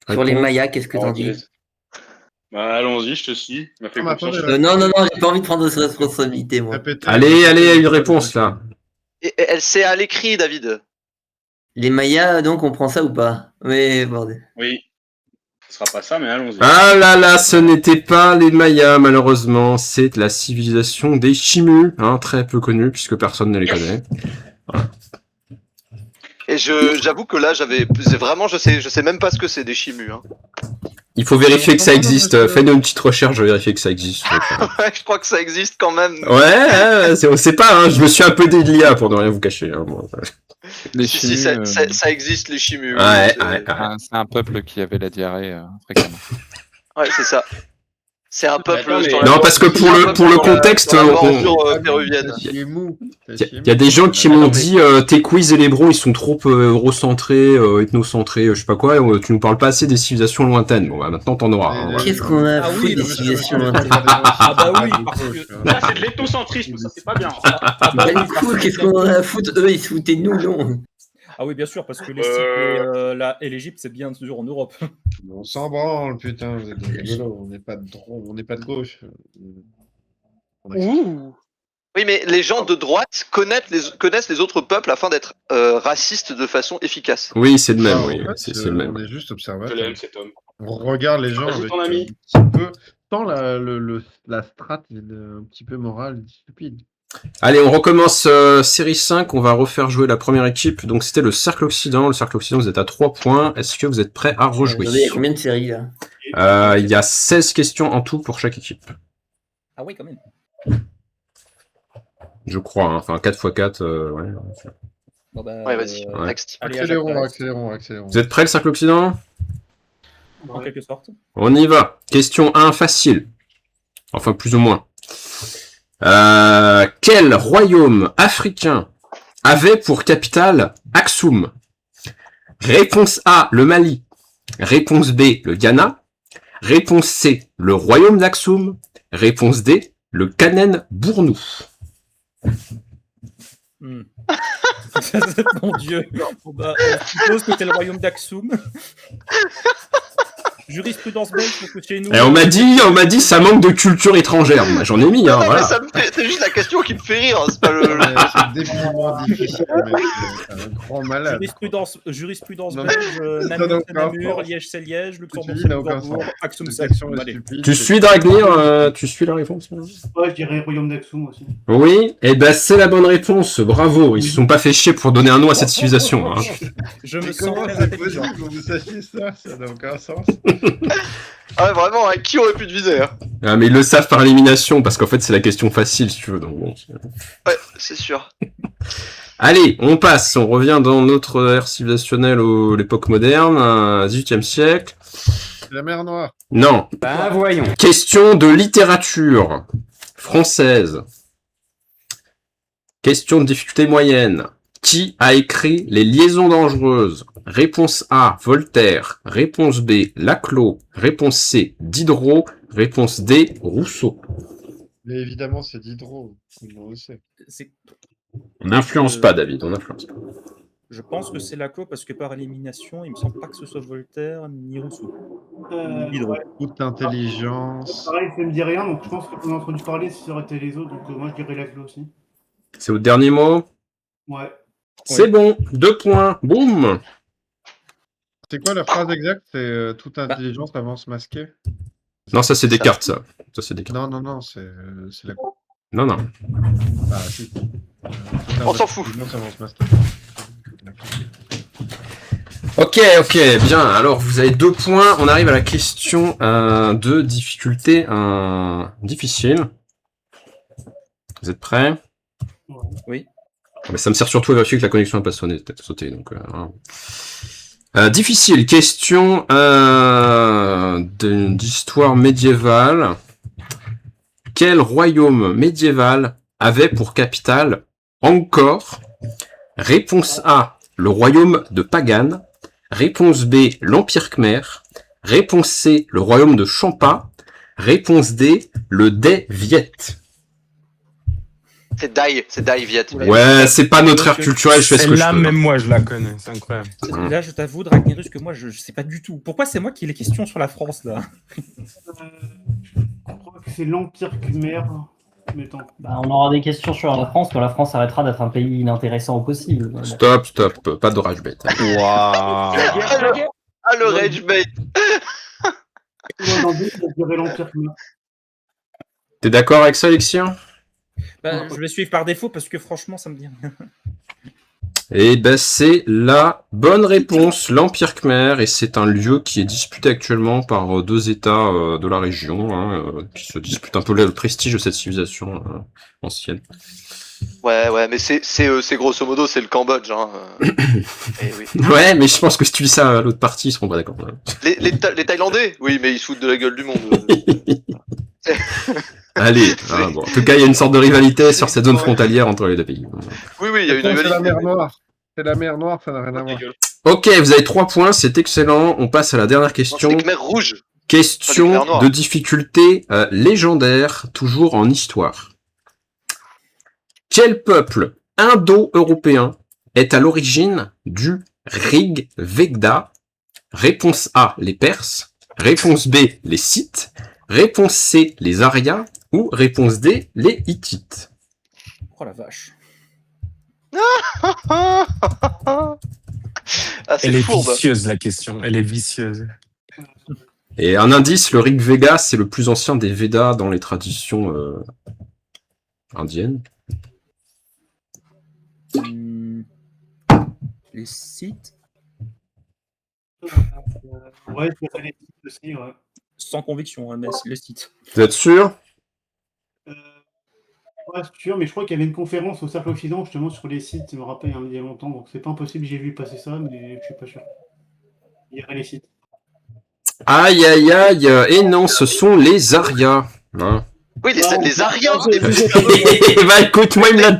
Mayas. Qu'est-ce que t'en dis? Bah, allons-y, je te suis. Il m'a fait confiance. Non, j'ai pas envie de prendre de responsabilité, moi. Allez, une réponse là. Et elle c'est à l'écrit, David. Les Mayas, donc, on prend ça ou pas? Mais bordel. Oui. Ce sera pas ça, mais allons-y. Ah là, ce n'était pas les Mayas, malheureusement. C'est la civilisation des Chimus, hein, très peu connue, puisque personne ne les connaît. Voilà. Et j'avoue que là, je sais même pas ce que c'est des Chimus. Hein. Il faut vérifier que ça existe. Faites une petite recherche, je vérifie que ça existe. Ouais, je crois que ça existe quand même. Ouais, on sait pas, hein, je me suis un peu délié pour ne rien vous cacher. Hein, moi. Les Si, Chimus, ça existe, les Chimus. Ouais. C'est un peuple qui avait la diarrhée fréquemment. Ouais, c'est ça. C'est un peuple. Non, parce que pour le contexte, péruvienne. Il y a des gens qui m'ont dit tes quiz et les bros ils sont trop eurocentrés, ethnocentrés, je sais pas quoi, et tu nous parles pas assez des civilisations lointaines. Bon, bah, maintenant t'en auras. Hein, Qu'est-ce qu'on a à foutre des civilisations lointaines? Ah bah oui, parce que Là, c'est de l'éthocentrisme, ça c'est pas bien. Bah du coup, qu'est-ce qu'on en a à foutre? Eux, ils se foutaient de nous, non? Ah oui, bien sûr, parce que les et l'Égypte, c'est bien sûr en Europe. On s'en branle, putain, vous êtes des rigolos, on n'est pas de gauche. Oui, mais les gens de droite connaissent les autres peuples afin d'être racistes de façon efficace. Oui, c'est le même, Ah, oui, en fait, c'est le même. On est juste Je observateurs. l'aime cet homme. On regarde les gens Vas-y, avec ton ami. un petit peu, tant la strate est un petit peu morale stupide. Allez, on recommence série 5, on va refaire jouer la première équipe. Donc c'était le Cercle Occident. Le Cercle Occident, vous êtes à 3 points. Est-ce que vous êtes prêts à rejouer? Attendez, il y a combien de séries là? Il y a 16 questions en tout pour chaque équipe. Ah oui, quand même. Je crois, hein. Enfin 4x4, ouais. Bon, bah, Ouais, vas-y, Ouais. next. Allez, Accélérons. Vous êtes prêts le Cercle Occident? en quelque sorte. On y va. Question 1, facile. Enfin, plus ou moins. Quel royaume africain avait pour capitale Aksum? Réponse A, le Mali. Réponse B, le Ghana. Réponse C, le royaume d'Aksum. Réponse D, le Kanen Bournou. Mon Dieu. Bon, bah, on suppose que c'est le royaume d'Aksum. Jurisprudence belge, parce que chez nous. Et on m'a dit, ça manque de culture étrangère. Moi, j'en ai mis, hein, Non, voilà. mais ça me fait... c'est juste la question qui me fait rire. Hein, c'est pas le. C'est définitivement difficile, mec. C'est un grand malade. Jurisprudence Non, belge, ça n'a Namur c'est aucun Namur, sens. Liège c'est Liège, Luxembourg Ce c'est n'a aucun Luxembourg, sens. Aksum c'est Cette action Aksum. est Allez. stupide. Tu suis Dragnir, tu suis la réponse? Ouais, je dirais Royaume d'Aksum aussi. Oui, et ben c'est la bonne réponse, bravo. Ils se sont pas fait chier pour donner un nom à cette civilisation. Hein. Je me Mais sens comment très c'est intelligent. possible que vous sachiez ça? Ça n'a aucun sens. Ah, vraiment, hein, qui aurait pu deviner hein? Ah, mais ils le savent par élimination, parce qu'en fait c'est la question facile si tu veux. Donc bon. Ouais, c'est sûr. Allez, on passe, on revient dans notre ère civilisationnelle à l'époque moderne, 18e siècle. La mer Noire. Non. Bah voyons. Question de littérature française. Question de difficulté moyenne. Qui a écrit Les Liaisons dangereuses? Réponse A, Voltaire. Réponse B, Laclos. Réponse C, Diderot. Réponse D, Rousseau. Mais évidemment, c'est Diderot. On le sait. On n'influence pas, David, on n'influence pas. Je pense que c'est Laclos parce que par élimination, il me semble pas que ce soit Voltaire ni Rousseau. Ni Diderot. Ouais. Toute intelligence. Pareil, ça me dit rien, donc je pense qu'on a entendu parler si ça aurait été les autres, donc moi je dirais Laclos aussi. C'est votre dernier mot? Ouais. C'est bon, 2 points. Boum. C'est quoi la phrase exacte? C'est toute intelligence avance masquée? Non, ça c'est des cartes, ça. Ça c'est des cartes. Non, c'est la... Non, non. Ah, si. On s'en fout. Intelligence avance masquée. Ok, bien. Alors, vous avez 2 points. On arrive à la question de difficulté difficile. Vous êtes prêts? Oui. Mais ça me sert surtout à vérifier que la connexion n'a pas sauté. Donc, difficile. Question d'histoire médiévale. Quel royaume médiéval avait pour capitale Angkor? Réponse A, le royaume de Pagan. Réponse B, l'Empire Khmer. Réponse C, le royaume de Champa. Réponse D, le Dai Viet. C'est Dai Viet. Ouais, c'est pas notre ère culturelle, je fais ce que je Celle-là, peux. même moi, je la connais, c'est incroyable. Là, je t'avoue, Dragnirus, que moi, je sais pas du tout. Pourquoi c'est moi qui ai les questions sur la France, là? Je crois que c'est l'Empire Khmer. Mettons. Bah, on aura des questions sur la France quand la France arrêtera d'être un pays inintéressant au possible. Bon. Stop, pas de rage bête. Waouh. Ah, le rage bait. Dans le but, je dirais l'Empire Khmer. T'es d'accord avec ça, Alexien? Bah, je vais suivre par défaut parce que franchement, ça me dit rien. Eh ben, c'est la bonne réponse, l'Empire Khmer, et c'est un lieu qui est disputé actuellement par 2 États de la région, qui se disputent un peu le prestige de cette civilisation ancienne. Ouais, mais c'est grosso modo, c'est le Cambodge. Hein. Eh oui. Ouais, mais je pense que si tu dis ça à l'autre partie, ils seront pas d'accord. Les Thaïlandais? Oui, mais ils se foutent de la gueule du monde. Allez, bon. En tout cas, il y a une sorte de rivalité sur cette zone frontalière entre les 2 pays. Oui, il y a une C'est la rivalité. mer Noire. C'est la mer Noire, ça n'a rien à voir. Ok, vous avez 3 points, c'est excellent. On passe à la dernière question. C'est Khmer rouge. Question Khmer noir. de difficulté légendaire, toujours en histoire. Quel peuple indo-européen est à l'origine du Rig Veda? Réponse A, les Perses. Réponse B, les Scythes. Réponse C, les Aryas. Ou réponse D, les Hittites. Oh la vache. Ah, c'est Elle est fourbe. vicieuse, la question. Elle est vicieuse. Et un indice, le Rig Veda, c'est le plus ancien des Védas dans les traditions indiennes. Les sites? Ouais, je dirais les sites aussi, ouais. Sans conviction, hein, mais les sites. Vous êtes sûr? Ouais, c'est sûr, mais je crois qu'il y avait une conférence au Cercle Occident justement sur les sites, je me rappelle il y a longtemps, donc c'est pas impossible, j'ai vu passer ça, mais je suis pas sûr. Il y aurait les sites. Aïe, et non, ce sont les Aryas. Hein. Oui, les Aryens. Bah écoute, moi il me l'a...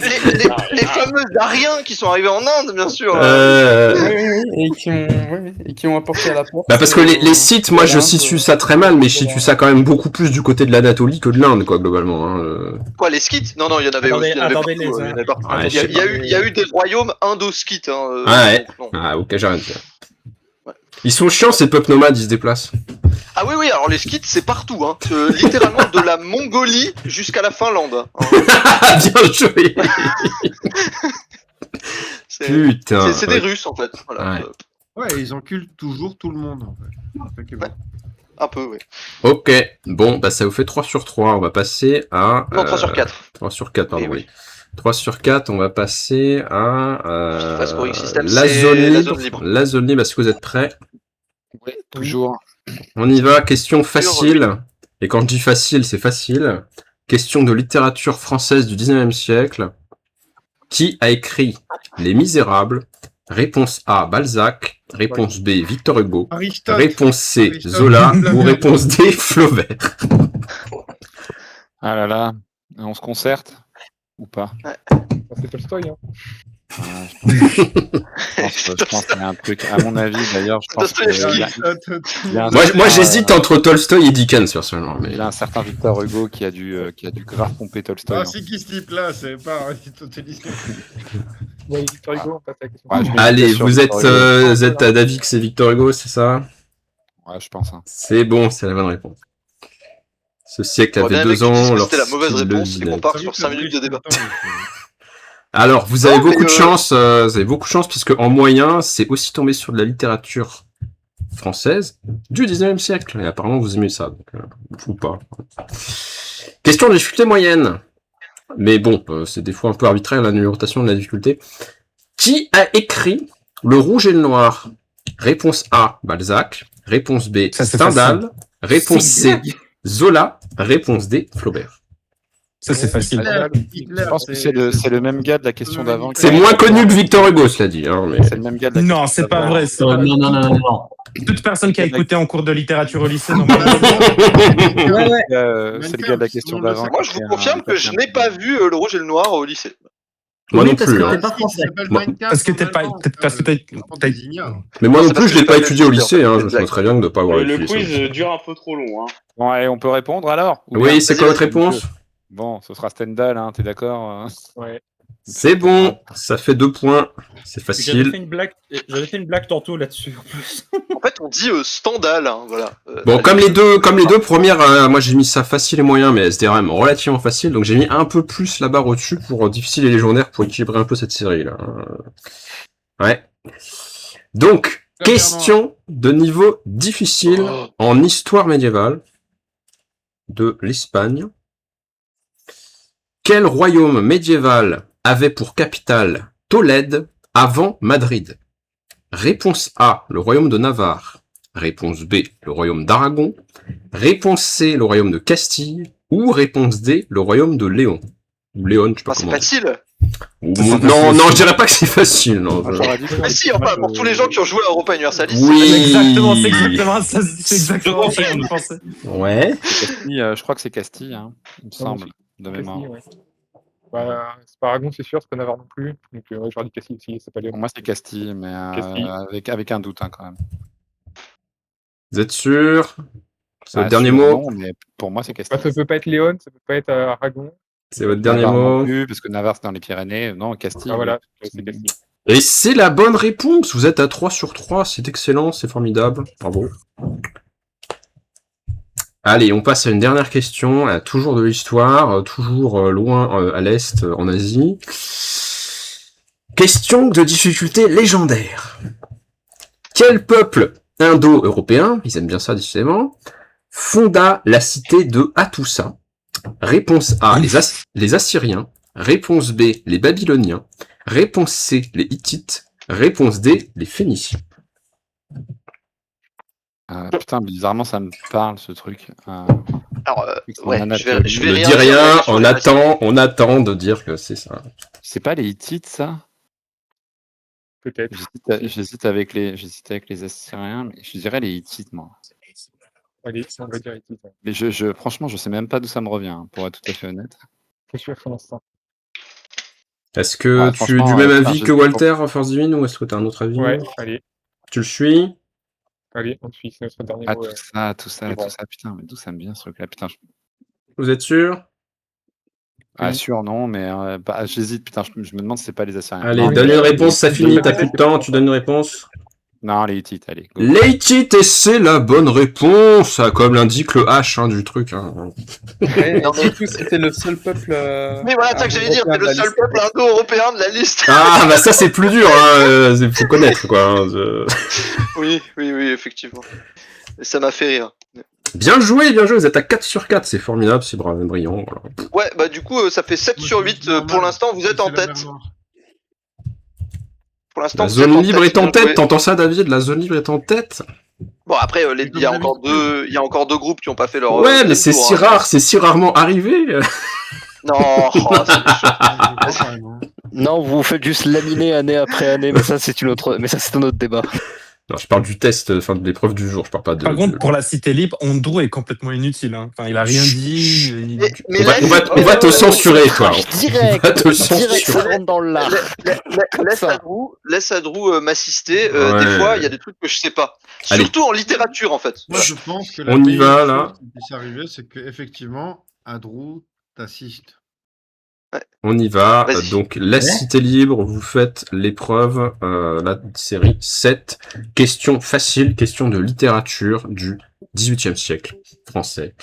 Les fameux Aryens qui sont arrivés en Inde, bien sûr. Oui, et qui ont apporté à la porte. Bah parce que les sites, moi je situe ça très mal, mais je situe ça quand même beaucoup plus du côté de l'Anatolie que de l'Inde, quoi, globalement. Hein. Quoi, les Scythes? Non, il y en avait aussi. Il y en avait partout, il y en avait partout. Ouais, Il y a eu des royaumes indo-scythes. Hein, ouais. donc, Ah, ok, j'ai rien dit. Ils sont chiants, ces peuples nomades, ils se déplacent. Ah oui, alors les Scythes, c'est partout. Hein. Littéralement de la Mongolie jusqu'à la Finlande. Hein. Bien joué. Putain. C'est des Russes, en fait. Voilà. Ouais, ils enculent toujours tout le monde, en fait. Ouais. Un peu, oui. Ok, bon, bah ça vous fait 3 sur 3, on va passer à... Non, 3 sur 4. 3 sur 4, pardon, oui. 3 sur 4, on va passer à la zone libre. La zone libre, est-ce que vous êtes prêts? Oui, toujours. On y va, question facile. Et quand je dis facile, c'est facile. Question de littérature française du 19e siècle. Qui a écrit Les Misérables? Réponse A, Balzac. Réponse B, Victor Hugo. Aristote. Réponse C, Aristote. Zola. Ou réponse D, Flaubert. Ah là là, on se concerte ou pas? C'est Tolstoï, hein. Je pense qu'il y a un truc, à mon avis d'ailleurs, je pense qu'il y a Moi j'hésite entre Tolstoï et Dickens personnellement. Mais... Il y a un certain Victor Hugo qui a dû grave pomper Tolstoï. Ah, c'est qui ce type-là? C'est pas Aristotélie. Ouais, Victor Hugo, on passe à la question. Ouais, allez, vous êtes d'avis que c'est Victor Hugo, c'est ça? Ouais, je pense. Hein. C'est bon, c'est la bonne réponse. Ce siècle avait 2 ans. C'était la mauvaise réponse et qu'on part sur 5 minutes de débat. Alors, vous avez Non, beaucoup mais, de chance, puisque en moyen, c'est aussi tombé sur de la littérature française du 19e siècle. Et apparemment, vous aimez ça, donc, ou pas. Question de difficulté moyenne. Mais bon, c'est des fois un peu arbitraire la numérotation de la difficulté. Qui a écrit Le Rouge et le Noir? Réponse A, Balzac. Réponse B, Ça, c'est Stendhal. Réponse C, Zola. Réponse D, Flaubert. Ça, c'est facile. Je pense que c'est le même gars de la question d'avant. C'est moins connu que Victor Hugo, cela dit. Hein, mais... C'est le même gars de la Non, question c'est pas d'avant. vrai. c'est pas- Non. Toute personne qui a écouté en cours de littérature au lycée, non. C'est le gars de la question d'avant. Moi, je vous confirme que je n'ai pas vu Le Rouge et le Noir au lycée. Moi Oui, non parce plus. que Hein. t'es pas français. Parce que t'es pas. Parce que t'as. Mais moi Non, non c'est plus, parce je que l'ai pas j'ai étudié au fait lycée. Hein. Je exact. me très bien de ne pas avoir Le étudié ça. quiz dure un peu trop long. Hein. Bon, allez, on peut répondre alors? Ou Oui, bien- c'est quoi votre réponse? Bon, ce sera Stendhal, hein, t'es d'accord? Ouais. C'est bon, ça fait 2 points. C'est J'avais facile. fait une blague tantôt là-dessus en plus. En fait, on dit Stendhal, hein, voilà. Bon, comme les deux premières, moi j'ai mis ça facile et moyen, mais SDRM relativement facile, donc j'ai mis un peu plus la barre au-dessus pour difficile et légendaire pour équilibrer un peu cette série là. Ouais. Donc, question de niveau difficile en histoire médiévale de l'Espagne. Quel royaume médiéval avait pour capitale Tolède avant Madrid? Réponse A, le royaume de Navarre. Réponse B, le royaume d'Aragon. Réponse C, le royaume de Castille. Ou réponse D, le royaume de Léon. Ou Léon, je sais pas Ah, c'est comment. facile. Non, je dirais pas que c'est facile. Non, Mais si, enfin, pour tous les gens qui ont joué à Europa Universalis. Oui. C'est exactement ça. C'est exactement ça que je pensais. Ouais. C'est Castille, je crois que c'est Castille, hein, il me semble, de mémoire. Castille, ouais. Bah, c'est pas Aragon, c'est sûr, c'est pas Navarre non plus. Donc, ouais, j'aurais dit Castille aussi, c'est pas Léon. Pour moi, c'est Castille, mais Castille. avec un doute hein, quand même. Vous êtes sûr? C'est votre dernier sûr, mot? non, mais pour moi, c'est Castille. Bah, ça peut pas être Léon, ça peut pas être Aragon. C'est votre dernier Navarre non mot? plus, parce que Navarre, c'est dans les Pyrénées. Non, Castille. Ah voilà, oui. c'est Castille. Et c'est la bonne réponse. Vous êtes à 3 sur 3. C'est excellent, c'est formidable. Bravo. Allez, on passe à une dernière question. Toujours de l'histoire, toujours loin à l'est, en Asie. Question de difficulté légendaire. Quel peuple indo-européen, ils aiment bien ça décidément, fonda la cité de Hattusa? Réponse A, les Assyriens. Réponse B, les Babyloniens. Réponse C, les Hittites. Réponse D, les Phéniciens. Putain, bizarrement, ça me parle ce truc. Alors, ouais, En je vais Ne dis rien, on attend de dire que c'est ça. C'est pas les Hittites, ça? Peut-être. J'hésite avec les Assyriens, mais je dirais les Hittites, moi. Allez, on va dire Hittites. Mais franchement, je sais même pas d'où ça me revient, hein, pour être tout à fait honnête. Je suis à fond instant. Est-ce que Ouais, tu es franchement, du même putain, avis je que sais Walter, Force Divine, ou est-ce que tu as un autre avis? Ouais, allez. Tu le suis? Allez, on suit, c'est notre dernier Ah, mot. tout ça, putain, mais d'où ça me vient ce truc-là? Putain, Vous êtes sûr? sûr, non, mais j'hésite, putain, je me demande si c'est pas les Assyriens. Allez, Non, donne les- une réponse, ça finit, t'as plus de temps, tu donnes une réponse. Non, les Hittites, allez. Go. Les Hittites, et c'est la bonne réponse, comme l'indique le H du truc. Hein. Ouais, et surtout, c'était le seul peuple. Mais voilà, c'est ça que j'allais dire, c'est le seul peuple indo-européen de la liste. Ah, bah ça c'est plus dur, hein. Faut connaître, quoi. Hein. Oui, effectivement. Et ça m'a fait rire. Bien joué, vous êtes à 4 sur 4, c'est formidable, c'est brillant. Voilà. Ouais, bah du coup, ça fait 7 sur 8. Pour l'instant, vous êtes en tête. Pour l'instant, La vous êtes zone en libre est en donc, tête, ouais. t'entends ça, David? La zone libre est en tête? Bon, après, il y a encore deux groupes qui n'ont pas fait leur. Ouais, mais c'est tour, si hein. rare, c'est si rarement arrivé. Non, c'est méchant. Non, vous faites juste laminer année après année, mais ça c'est un autre débat. Non, je parle du test, enfin de l'épreuve du jour, je parle pas de... Par contre, pour la cité libre, Andrew est complètement inutile. Hein. Enfin, il a rien dit. On va te censurer, toi. Direct, On va te direct, ça censurer. rentre dans l'art. Laisse Adrou m'assister. Ouais. Des fois, il y a des trucs que je sais pas. Allez. Surtout en littérature, en fait. Moi, je pense que On y va, là. Ce qui puisse arriver, c'est qu'effectivement, Adrou t'assiste. On y va. Vas-y. Donc, la cité libre, vous faites l'épreuve, la série 7. Question facile, question de littérature du 18e siècle français.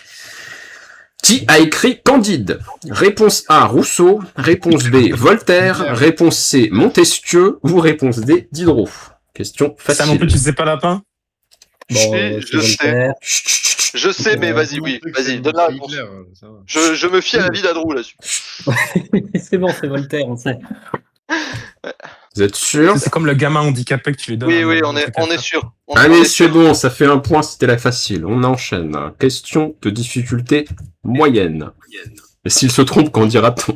Qui a écrit Candide? Réponse A, Rousseau. Réponse B, Voltaire. Réponse C, Montesquieu. Ou réponse D, Diderot. Question Ça non plus, facile. tu sais pas lapin? Je sais, mais vas-y, donne la réponse. Je me fie à l'avis d'Adrou là-dessus. C'est bon, c'est Voltaire, on sait. Vous êtes sûr? C'est comme le gamin handicapé que tu lui donnes. Oui, on est sûr. Allez, c'est bon, ça fait un point, c'était la facile. On enchaîne. Question de difficulté moyenne. Et s'il se trompe, qu'en dira-t-on?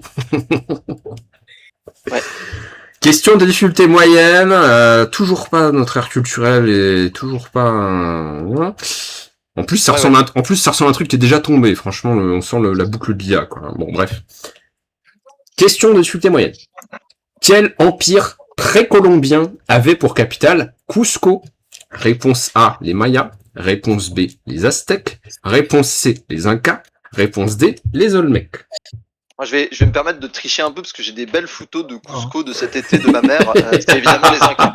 Ouais. Question de difficulté moyenne, toujours pas notre ère culturelle et toujours pas un... En plus, ça ressemble à un truc qui est déjà tombé. Franchement, on sent la boucle de l'IA, quoi. Bon, bref. Question de difficulté moyenne. Quel empire précolombien avait pour capitale Cusco? Réponse A, les Mayas. Réponse B, les Aztèques. Réponse C, les Incas. Réponse D, les Olmecs. Moi, je vais me permettre de tricher un peu parce que j'ai des belles photos de Cusco de cet été de ma mère. C'est évidemment les Incas.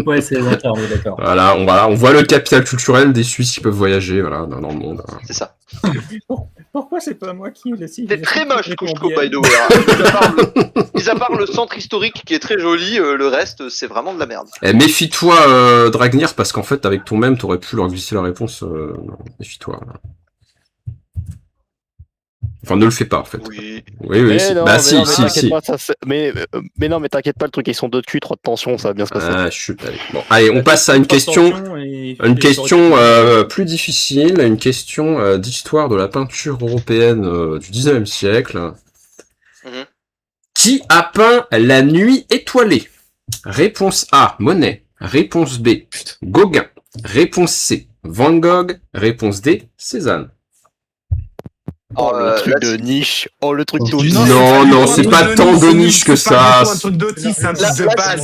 Ouais, c'est les Incas, oui, d'accord. Voilà, on voit le capital culturel des Suisses qui peuvent voyager, voilà, dans le monde. C'est ça. Pourquoi c'est pas moi qui le signe? C'est très moche, Cusco, by the way. Mis à part le centre historique qui est très joli, le reste, c'est vraiment de la merde. Eh, méfie-toi, Dragnir, parce qu'en fait, avec ton même, t'aurais pu leur glisser la réponse. Non, méfie-toi. Enfin, ne le fais pas, en fait. Oui. Oui, si. Bah, si. Mais non, mais t'inquiète pas, le truc, ils sont 2 de cuit, 3 de tension, ça va bien se passer. Ah, chut, allez. Bon, allez, on passe à une question plus difficile, une question d'histoire de la peinture européenne du 19e siècle. Qui a peint La Nuit étoilée? Réponse A, Monet. Réponse B, Gauguin. Réponse C, Van Gogh. Réponse D, Cézanne. Oh, le truc de niche. Oh, le truc d'autiste. Non, c'est pas tant de niche que ça. Un truc d'autiste, c'est un truc de base.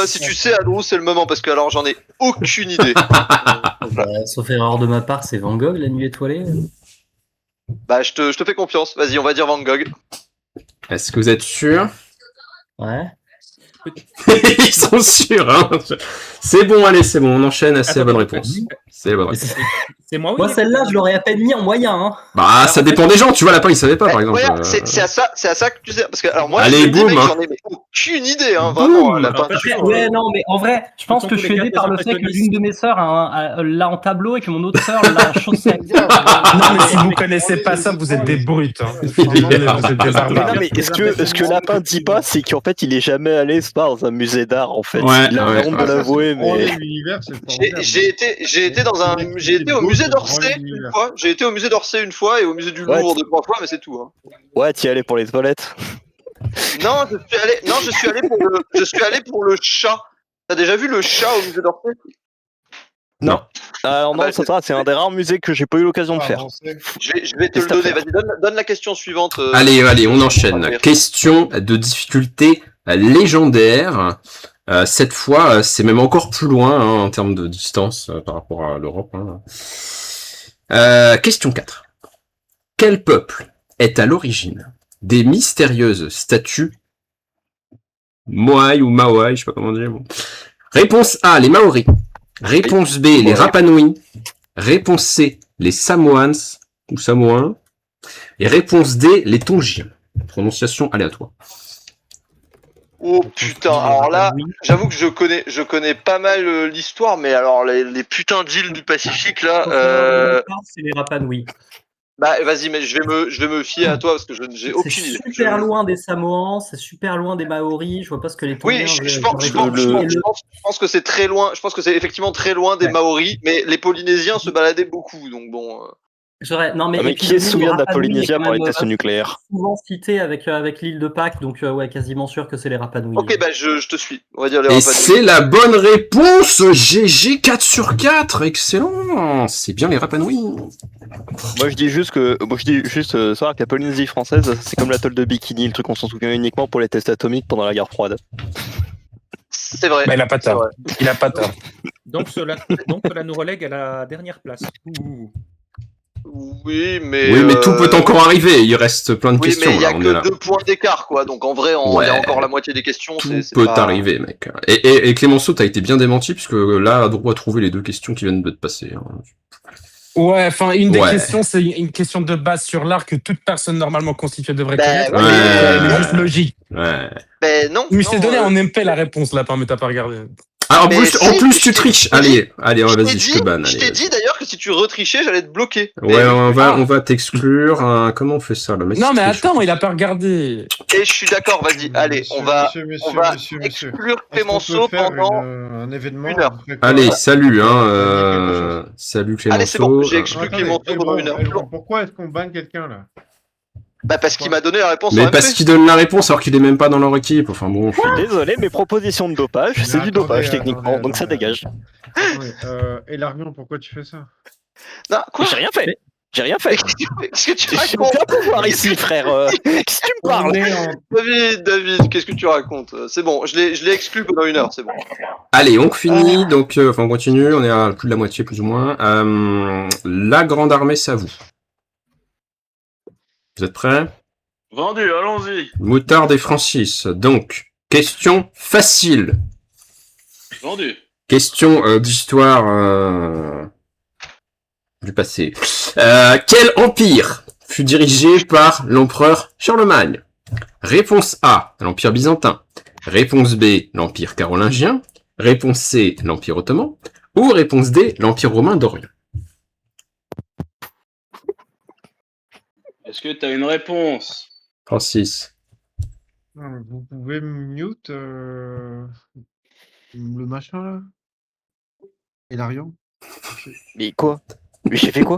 Si tu sais, Adrou, c'est le moment, parce que alors j'en ai aucune idée. Sauf erreur de ma part, c'est Van Gogh, La Nuit étoilée. Bah, je te fais confiance. Vas-y, on va dire Van Gogh. Est-ce que vous êtes sûr? Ouais. Ils sont sûrs, hein. C'est bon, allez, c'est bon, on enchaîne, c'est la bonne réponse. C'est la bonne réponse. C'est moi, Moi, celle-là, je l'aurais à peine mis en moyen. Hein. Bah, ça dépend des gens, tu vois, Lapin, il savait pas, par exemple. C'est à ça que tu sais. Parce que, alors, moi, allez, boum, hein. j'en ai aucune idée, hein, vraiment. La peinture. Ouais, non, mais en vrai, je pense que je suis aidé par le fait que l'une de mes sœurs l'a en tableau et que mon autre sœur l'a en chaussette. Non, mais si vous connaissez pas ça, vous êtes des brutes. Hein. Vous êtes des barbares. Non, mais ce que Lapin dit pas, c'est qu'en fait, il est jamais allé dans un musée d'art, en fait. Ouais, il a honte de l'avouer, mais. J'ai été au musée d'Orsay une fois. J'ai été au musée d'Orsay une fois et au musée du Louvre 2-3 fois, mais c'est tout. Hein. Ouais, t'y allais pour les toilettes. Non, je suis allé pour le chat. T'as déjà vu le chat au musée d'Orsay? Non. Alors non, c'est un des rares musées que j'ai pas eu l'occasion de faire. Je vais te le donner. Vas-y, donne la question suivante. Allez, on enchaîne. Question de difficulté légendaire. Cette fois, c'est même encore plus loin hein, en termes de distance par rapport à l'Europe. Hein. Question 4. Quel peuple est à l'origine des mystérieuses statues Moai ou Maoai, je sais pas comment dire. Bon. Réponse A, les Maoris. Réponse B, les Rapa Nui. Réponse C, les Samoans ou Samoans. Et réponse D, les Tongiens. Prononciation aléatoire. Oh putain, alors là, j'avoue que je connais pas mal l'histoire, mais alors les putains d'îles du Pacifique là. C'est les Rapa Nui. Bah vas-y, mais je vais me fier à toi parce que j'ai aucune idée. C'est super loin des Samoans, c'est super loin des Maoris. Je vois pas ce que les Tongiens. Oui, je pense que c'est très loin. Je pense que c'est effectivement très loin des Maoris, mais les Polynésiens se baladaient beaucoup, donc bon. Non, mais qui se souvient de la Polynésie par les tests nucléaires? Souvent cité avec l'île de Pâques, donc ouais, quasiment sûr que c'est les Rapa Nui. Ok, bah je te suis. On va dire les Et Rapa Nui. c'est la bonne réponse. GG 4 sur 4, excellent. C'est bien les Rapa Nui. Moi je dis juste ça que la Polynésie française, c'est comme l'atoll de Bikini, le truc qu'on s'en souvient uniquement pour les tests atomiques pendant la guerre froide. C'est vrai. Bah, il a pas tort. Il a pas tort. Donc cela nous relègue à la dernière place. Ouh. Oui, mais tout peut encore arriver. Il reste plein de questions. Oui, mais il y a là, que 2 points d'écart, quoi. Donc en vrai, il y a encore la moitié des questions. Tout peut arriver, mec. Et Clémenceau, t'as été bien démenti puisque là, Adrou a trouvé les 2 questions qui viennent de te passer. Hein. Ouais, enfin, une des Ouais. questions, c'est une question de base sur l'art que toute personne normalement constituée devrait Ben, connaître. ouais. Elle est juste logique. Ouais. Ben non. Mais je t'ai non, donné en MP la réponse, lapin, mais t'as pas regardé. Ah, en Mais plus, si, en plus je tu t'ai- triches. je t'ai dit- Allez, je t'ai vas-y, je te dit- banne. Je allez, t'ai vas-y. dit d'ailleurs que si tu retrichais, j'allais te bloquer. Ouais, on Ah. va t'exclure. Comment on fait ça là? Non, mais attends, il a pas regardé. Et je suis d'accord, vas-y, allez, on va Monsieur. exclure Est-ce qu'on Clémenceau peut faire pendant un événement 1 heure. après quoi Allez, salut, Gagner quelque chose. salut Clémenceau. Allez, c'est bon, j'ai exclu Attendez, Clémenceau pendant Elbron, 1 heure. Elbron, pourquoi est-ce qu'on banne quelqu'un là? Bah parce qu'il m'a donné la réponse en Mais MP. parce qu'il donne la réponse alors qu'il est même pas dans leur équipe. Enfin bon. Désolé, mes propositions de dopage, c'est du attendez, dopage techniquement, attendez, donc ça attendez. dégage. Attendez, Elarion, pourquoi tu fais ça? Non, quoi? J'ai rien fait. J'ai rien fait. Qu'est-ce que tu J'ai racontes? aucun pouvoir ici, frère. Qu'est-ce que tu me parles? David, qu'est-ce que tu racontes? C'est bon, je l'ai exclu pendant 1 heure, c'est bon. Allez, on finit. Donc, enfin, on continue. On est à plus de la moitié, plus ou moins. La Grande Armée, c'est à vous. Vous êtes prêts? Vendu, allons-y. Moutarde et Francis. Donc, question facile. Vendu. Question d'histoire du passé. Quel empire fut dirigé par l'empereur Charlemagne? Réponse A, l'Empire byzantin. Réponse B, l'Empire carolingien. Réponse C, l'Empire ottoman. Ou réponse D, l'Empire romain d'Orient. Est-ce que t'as une réponse? Francis. Vous pouvez mute le machin là? Elarion? Mais quoi? Mais j'ai fait quoi?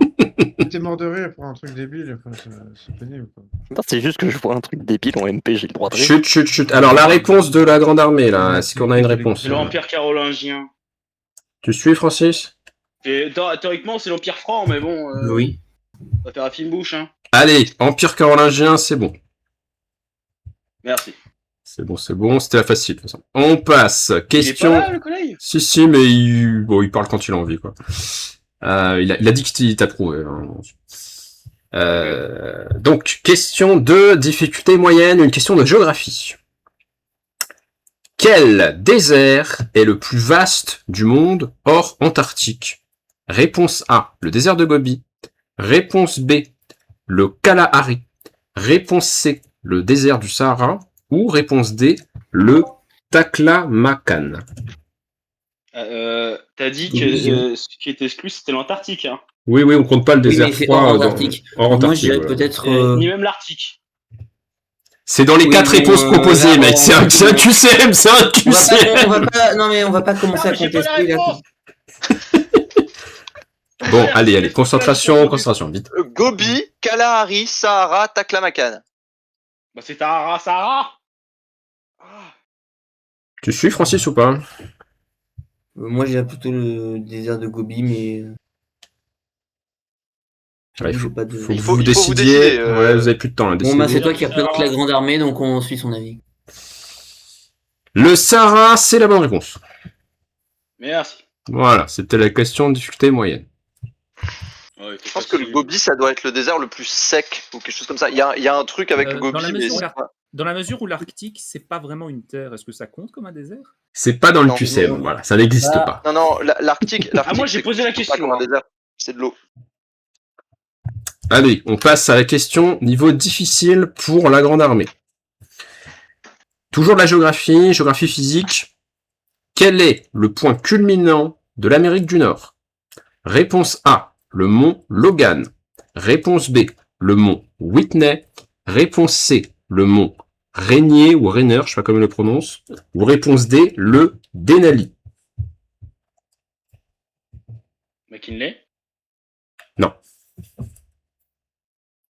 T'es mort de rire pour un truc débile, enfin, c'est pénible quoi. Non, c'est juste que je vois un truc débile en MP, j'ai le droit de rire. Chut. Alors, la réponse de la Grande Armée, là, est-ce qu'on a une réponse? C'est l'Empire carolingien. Tu suis, Francis? Et théoriquement, c'est l'Empire franc, mais bon. Oui. On va faire la fine bouche, hein. Allez, Empire carolingien, c'est bon. Merci. C'est bon, c'était facile de toute façon. On passe. Question. Il est pas là, le collègue? Si, mais il parle quand il a envie, quoi. Il a dit qu'il t'approuvait. Donc, question de difficulté moyenne, une question de géographie. Quel désert est le plus vaste du monde hors Antarctique? Réponse A, le désert de Gobi. Réponse B, le Kalahari. Réponse C, le désert du Sahara. Ou réponse D, le Taklamakan. T'as dit que ce qui était exclu, c'était l'Antarctique, hein. Oui, on compte pas le désert mais c'est froid. hors Antarctique. Hors Moi, je Antarctique, dirais voilà. peut-être. Ni même l'Arctique. C'est dans les 4 réponses proposées, mec. C'est un QCM, c'est un QCM. Non, mais on va pas commencer à contester là. Bon, allez, concentration, vite. Gobi, Kalahari, Sahara, Taklamakan. Bah c'est Sahara. Tu suis, Francis, ou pas? Moi, j'ai plutôt le désert de Gobi, mais. Il faut pas de- que faut vous vous décidiez. décider, Ouais, vous avez plus de temps, là. Bon, bah, décidez. c'est toi qui représente la grande armée, donc on suit son avis. Le Sahara, c'est la bonne réponse. Merci. Voilà, c'était la question de difficulté moyenne. Ouais, Je pense que le Gobi, ça doit être le désert le plus sec ou quelque chose comme ça. Il y a un truc avec le Gobi, mais c'est pas- Dans la mesure où l'Arctique, c'est pas vraiment une terre, est-ce que ça compte comme un désert? C'est pas dans le Non. QCM, voilà, ça n'existe pas. Non, l'Arctique. Ah, moi, j'ai c'est posé la pas question, comme un hein. désert, c'est de l'eau. Allez, on passe à la question niveau difficile pour la Grande Armée. Toujours de la géographie physique. Quel est le point culminant de l'Amérique du Nord? Réponse A, le mont Logan. Réponse B, le mont Whitney. Réponse C, le mont Rainier ou Rainer, je sais pas comment on le prononce. Ou réponse D, le Denali. McKinley? Non.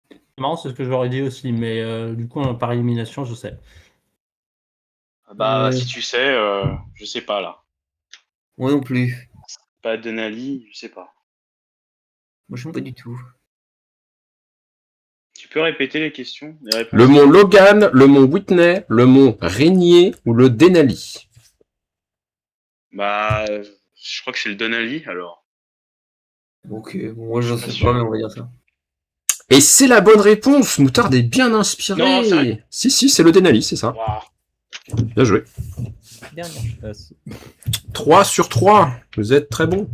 C'est marrant, c'est ce que j'aurais dit aussi, mais du coup, par élimination, je sais. Bah, si tu sais, je sais pas là. Moi non plus. Pas Denali, je sais pas. Moi, je sais pas du tout. Tu peux répéter les questions, les réponses? Le mont Logan, le mont Whitney, le mont Rainier ou le Denali. Bah, je crois que c'est le Denali alors. Ok, bon, moi je sais pas, mais on va dire ça. Et c'est la bonne réponse. Moutarde est bien inspiré. Non, c'est vrai. Si, c'est le Denali, c'est ça. Wow. Bien joué. Dernière chasse. 3 sur 3. Vous êtes très bon.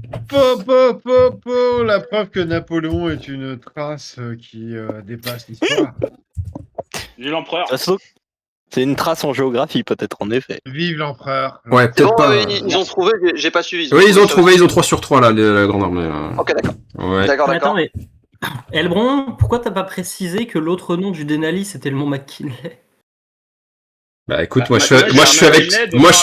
La preuve que Napoléon est une trace qui dépasse l'histoire. J'ai l'empereur. C'est une trace en géographie, peut-être, en effet. Vive l'empereur. Ouais, C'est peut-être bon, pas. ils ont trouvé, j'ai pas suivi. Oui, ils ont 3 sur 3 là, la grande armée. Ok, d'accord. Ouais. D'accord, Mais attends, d'accord. mais Elbron, pourquoi t'as pas précisé que l'autre nom du Denali c'était le mont McKinley? Bah écoute, Bah, moi je suis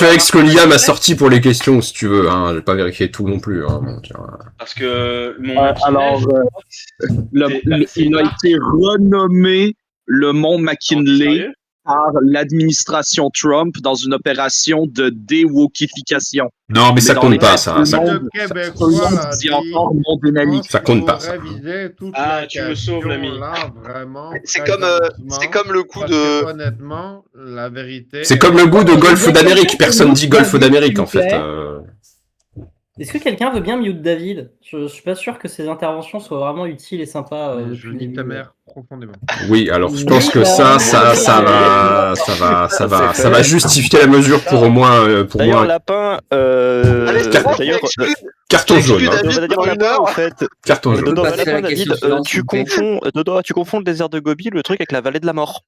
avec ce que Liam a sorti pour les questions, si tu veux. Hein. J'ai pas vérifié tout non plus. Hein, donc, Parce que mon alors, il a été renommé le mont McKinley par l'administration Trump dans une opération de déwokification. Non, mais ça compte pas, ça. Le Ça Québécois dit encore Mont Denali. Ça compte pas, ça. Tu me sauves, l'ami. C'est comme le coup de. Honnêtement, la vérité. C'est comme le goût de Golfe d'Amérique. Personne dit Golfe d'Amérique en fait. Est-ce que quelqu'un veut bien mute David? Je suis pas sûr que ses interventions soient vraiment utiles et sympas. Je nique ta mère profondément. Oui, alors je pense que ça va justifier la mesure pour au moins. D'ailleurs, Lapin. Carton jaune. En fait, carton jaune. Dodo, Lapin, David, tu confonds le désert de Gobi, le truc avec la vallée de la mort.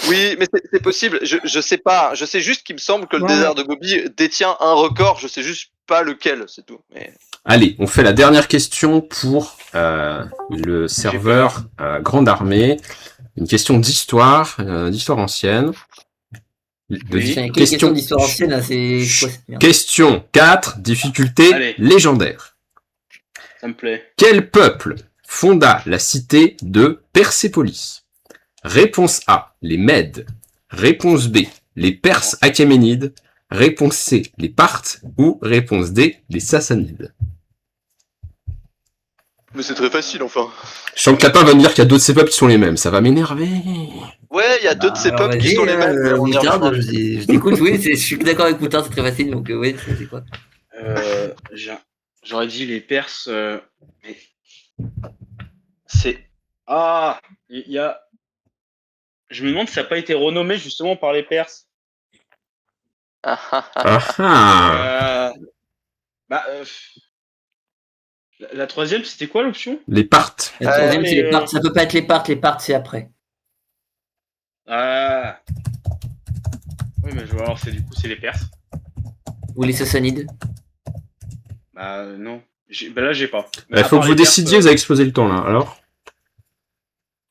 Oui, mais c'est possible. Je sais pas. Je sais juste qu'il me semble que le désert de Gobi détient un record. Je sais juste pas lequel, c'est tout. Mais... Allez, on fait la dernière question pour le serveur Grande Armée. Une question d'histoire ancienne. Question d'histoire ancienne, là, c'est quoi cette merde? Question 4, difficulté légendaire. Ça me plaît. Quel peuple fonda la cité de Persépolis? Réponse A, les Mèdes. Réponse B, les Perses achéménides. Réponse C, les Parthes. Ou réponse D, les Sassanides. Mais c'est très facile, enfin. Je sens que Lapin va me dire qu'il y a d'autres de ces peuples qui sont les mêmes. Ça va m'énerver. Ouais, il y a deux de ces peuples qui sont les mêmes. Je t'écoute, oui, je suis d'accord avec Moutard, c'est très facile, donc ouais, c'est quoi? J'aurais dit les Perses, mais c'est... Ah, il y a... Je me demande si ça n'a pas été renommé justement par les Perses. La troisième, c'était quoi l'option? Les Parthes. La troisième, c'est les Parthes. Ça peut pas être les Parthes c'est après. Oui, mais je vois, alors c'est les Perses. Ou les Sassanides. Bah non. Là, j'ai pas. Il faut que vous décidiez, vous avez explosé le temps là. Alors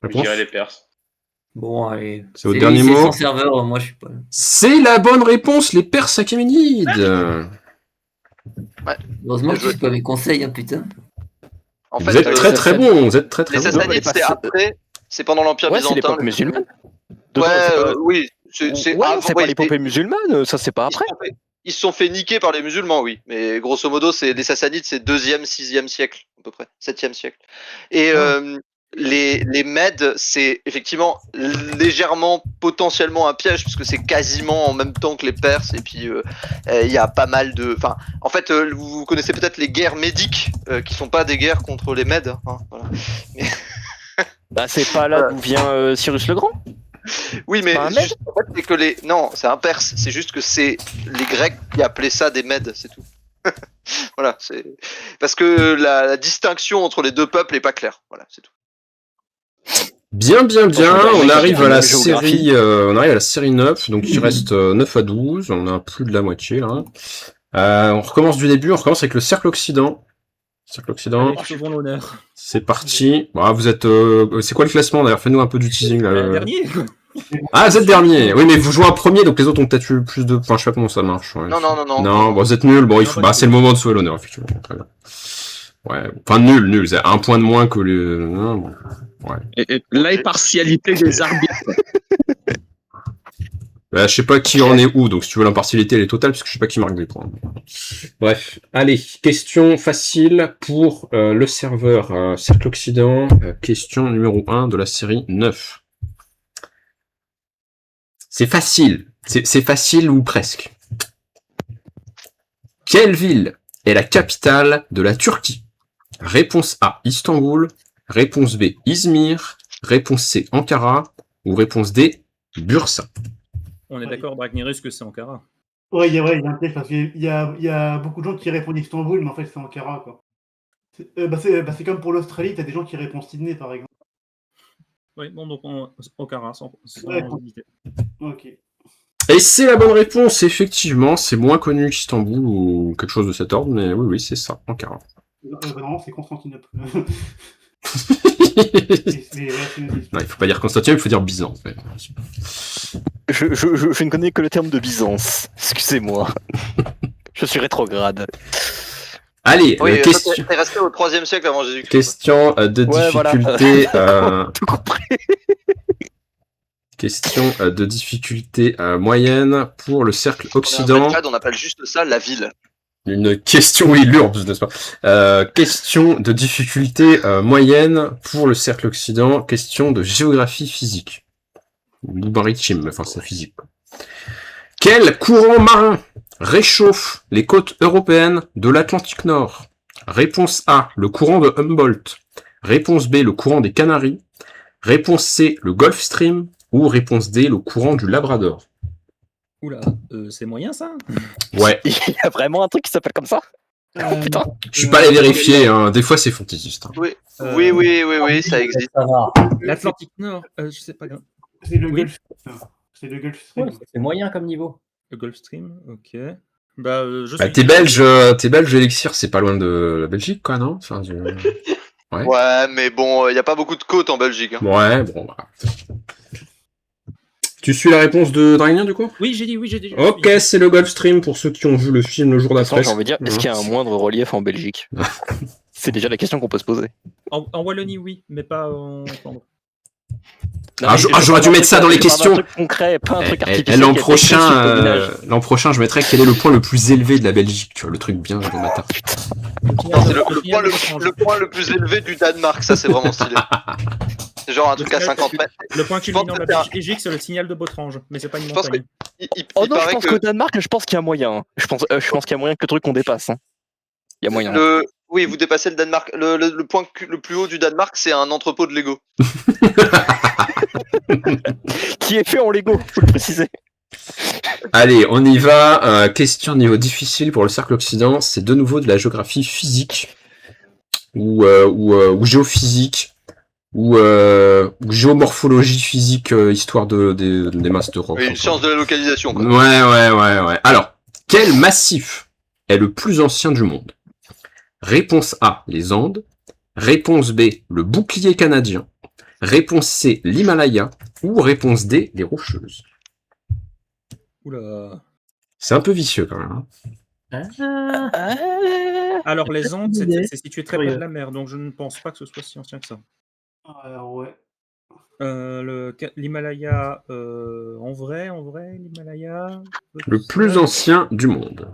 je dirais les Perses. Bon, allez. C'est au dernier mot. Sans serveur, moi je suis pas. C'est la bonne réponse, les Perses achéménides. Ouais. Heureusement que je suis pas mes conseils, hein, putain. En vous êtes très très bon, vous êtes très très bon. Les Sassanides, c'est après, c'est pendant l'Empire byzantin. C'est l'époque musulmane. Oui. C'est pas l'épopée musulmane, ça c'est pas après. Ils se sont fait niquer par les musulmans, oui. Mais grosso modo, les Sassanides, c'est 2e, 6e siècle, à peu près. 7e siècle. Et les Mèdes, c'est effectivement légèrement, potentiellement un piège, parce que c'est quasiment en même temps que les Perses. Et puis, il y a pas mal de... Enfin, en fait, vous connaissez peut-être les guerres médiques, qui sont pas des guerres contre les Mèdes. Hein, voilà. Mais... Bah, c'est pas là d'où vient Cyrus le Grand. Oui, mais juste, en fait, c'est que non, c'est un Perse. C'est juste que c'est les Grecs qui appelaient ça des Mèdes, c'est tout. Voilà, c'est parce que la distinction entre les deux peuples est pas claire. Voilà, c'est tout. Bien. On arrive à la série, on arrive à la série 9, donc il reste 9 à 12. On a plus de la moitié là. On recommence du début. On recommence avec le cercle Occident. Cercle Occident. C'est parti. Bon, vous êtes. C'est quoi le classement d'ailleurs? Fais-nous un peu du teasing là. Dernier. Ah, vous êtes dernier. Oui, mais vous jouez en premier, donc les autres ont peut-être eu plus de. Enfin, je sais pas comment ça marche. Ouais. Non. Non, bon, vous êtes nuls. Bon, il faut. Bah, c'est le moment de sauver l'honneur, effectivement. Très bien. Ouais. Enfin, nul. C'est un point de moins que les. Non, bon. Ouais. Et l'impartialité des arbitres. Bah, je sais pas qui en est où, donc si tu veux l'impartialité elle est totale, parce que je sais pas qui marque des points. Bref, allez, question facile pour le serveur Cercle Occident, question numéro 1 de la série 9. C'est facile, c'est facile ou presque. Quelle ville est la capitale de la Turquie? Réponse A, Istanbul. Réponse B, Izmir. Réponse C, Ankara. Ou réponse D, Bursa. On est d'accord, Dragnirus, que c'est Ankara. Ouais, il y a un piège parce qu'il y a beaucoup de gens qui répondent Istanbul, mais en fait, c'est Ankara, quoi. C'est comme pour l'Australie, t'as des gens qui répondent Sydney, par exemple. Oui, bon, donc Ankara, sans Ouais, hésiter. Ok. Et c'est la bonne réponse, effectivement. C'est moins connu qu'Istanbul ou quelque chose de cet ordre, mais oui, c'est ça, Ankara. Non, c'est Constantinople. Non, il faut pas dire Constantinople, il faut dire Byzance. Ouais. Je ne connais que le terme de Byzance. Excusez-moi. Je suis rétrograde. Allez, Oui, question. t'es resté au 3e siècle avant Jésus-Christ. Question de difficulté. Tout compris. Question de difficulté moyenne pour le cercle Occident. On appelle juste ça la ville. Une question, oui, l'urbe, n'est-ce pas? Question de difficulté moyenne pour le cercle Occident. Question de géographie physique. Ou maritime, enfin c'est physique. Quel courant marin réchauffe les côtes européennes de l'Atlantique Nord? Réponse A, le courant de Humboldt. Réponse B, le courant des Canaries. Réponse C, le Gulf Stream. Ou réponse D, le courant du Labrador. Oula, c'est moyen ça? Ouais. Il y a vraiment un truc qui s'appelle comme ça? Putain. Je suis pas allé vérifier, hein. Des fois c'est fantaisiste. Hein. Oui, ça existe. L'Atlantique Nord, je sais pas. C'est le Gulf. C'est le Gulf Stream. Ouais, c'est moyen comme niveau. Le Gulf Stream, ok. T'es belge, Elixir, c'est pas loin de la Belgique, quoi, non? Enfin, Ouais, mais bon, il n'y a pas beaucoup de côtes en Belgique. Hein. Ouais, bon, bah. Tu suis la réponse de Dragnir, du coup? Oui, j'ai dit. Ok, c'est le Gulf Stream pour ceux qui ont vu le film le jour d'après. J'ai envie de dire, est-ce qu'il y a un moindre relief en Belgique? C'est déjà la question qu'on peut se poser. En Wallonie, oui, mais pas en Flandre. J'aurais dû mettre ça dans les questions. Un truc concret, pas un truc artificiel. L'an prochain, je mettrais quel est le point le plus élevé de la Belgique, tu vois, le truc bien de matin. C'est le point le plus élevé du Danemark, ça c'est vraiment stylé. C'est genre un truc à 50 mètres. Le point culminant de la Belgique, c'est le signal de Botrange, mais c'est pas une montagne. Je pense qu'au Danemark, je pense qu'il y a moyen. Je pense qu'il y a moyen que le truc qu'on dépasse. Il y a moyen. Oui, vous dépassez le Danemark. Le point le plus haut du Danemark, c'est un entrepôt de Lego. Qui est fait en Lego, faut le préciser. Allez, on y va. Question niveau difficile pour le cercle Occident. C'est de nouveau de la géographie physique ou géophysique ou géomorphologie physique, histoire des masses de roc. Oui, une science de la localisation. Quoi. Ouais. Alors, quel massif est le plus ancien du monde? Réponse A, les Andes. Réponse B, le bouclier canadien. Réponse C, l'Himalaya. Ou réponse D, les Rocheuses. Oula. C'est un peu vicieux quand même. Hein. Alors, les Andes, c'est situé très près de la mer, donc je ne pense pas que ce soit si ancien que ça. Alors, ouais. L'Himalaya, en vrai, l'Himalaya. Le plus ancien du monde.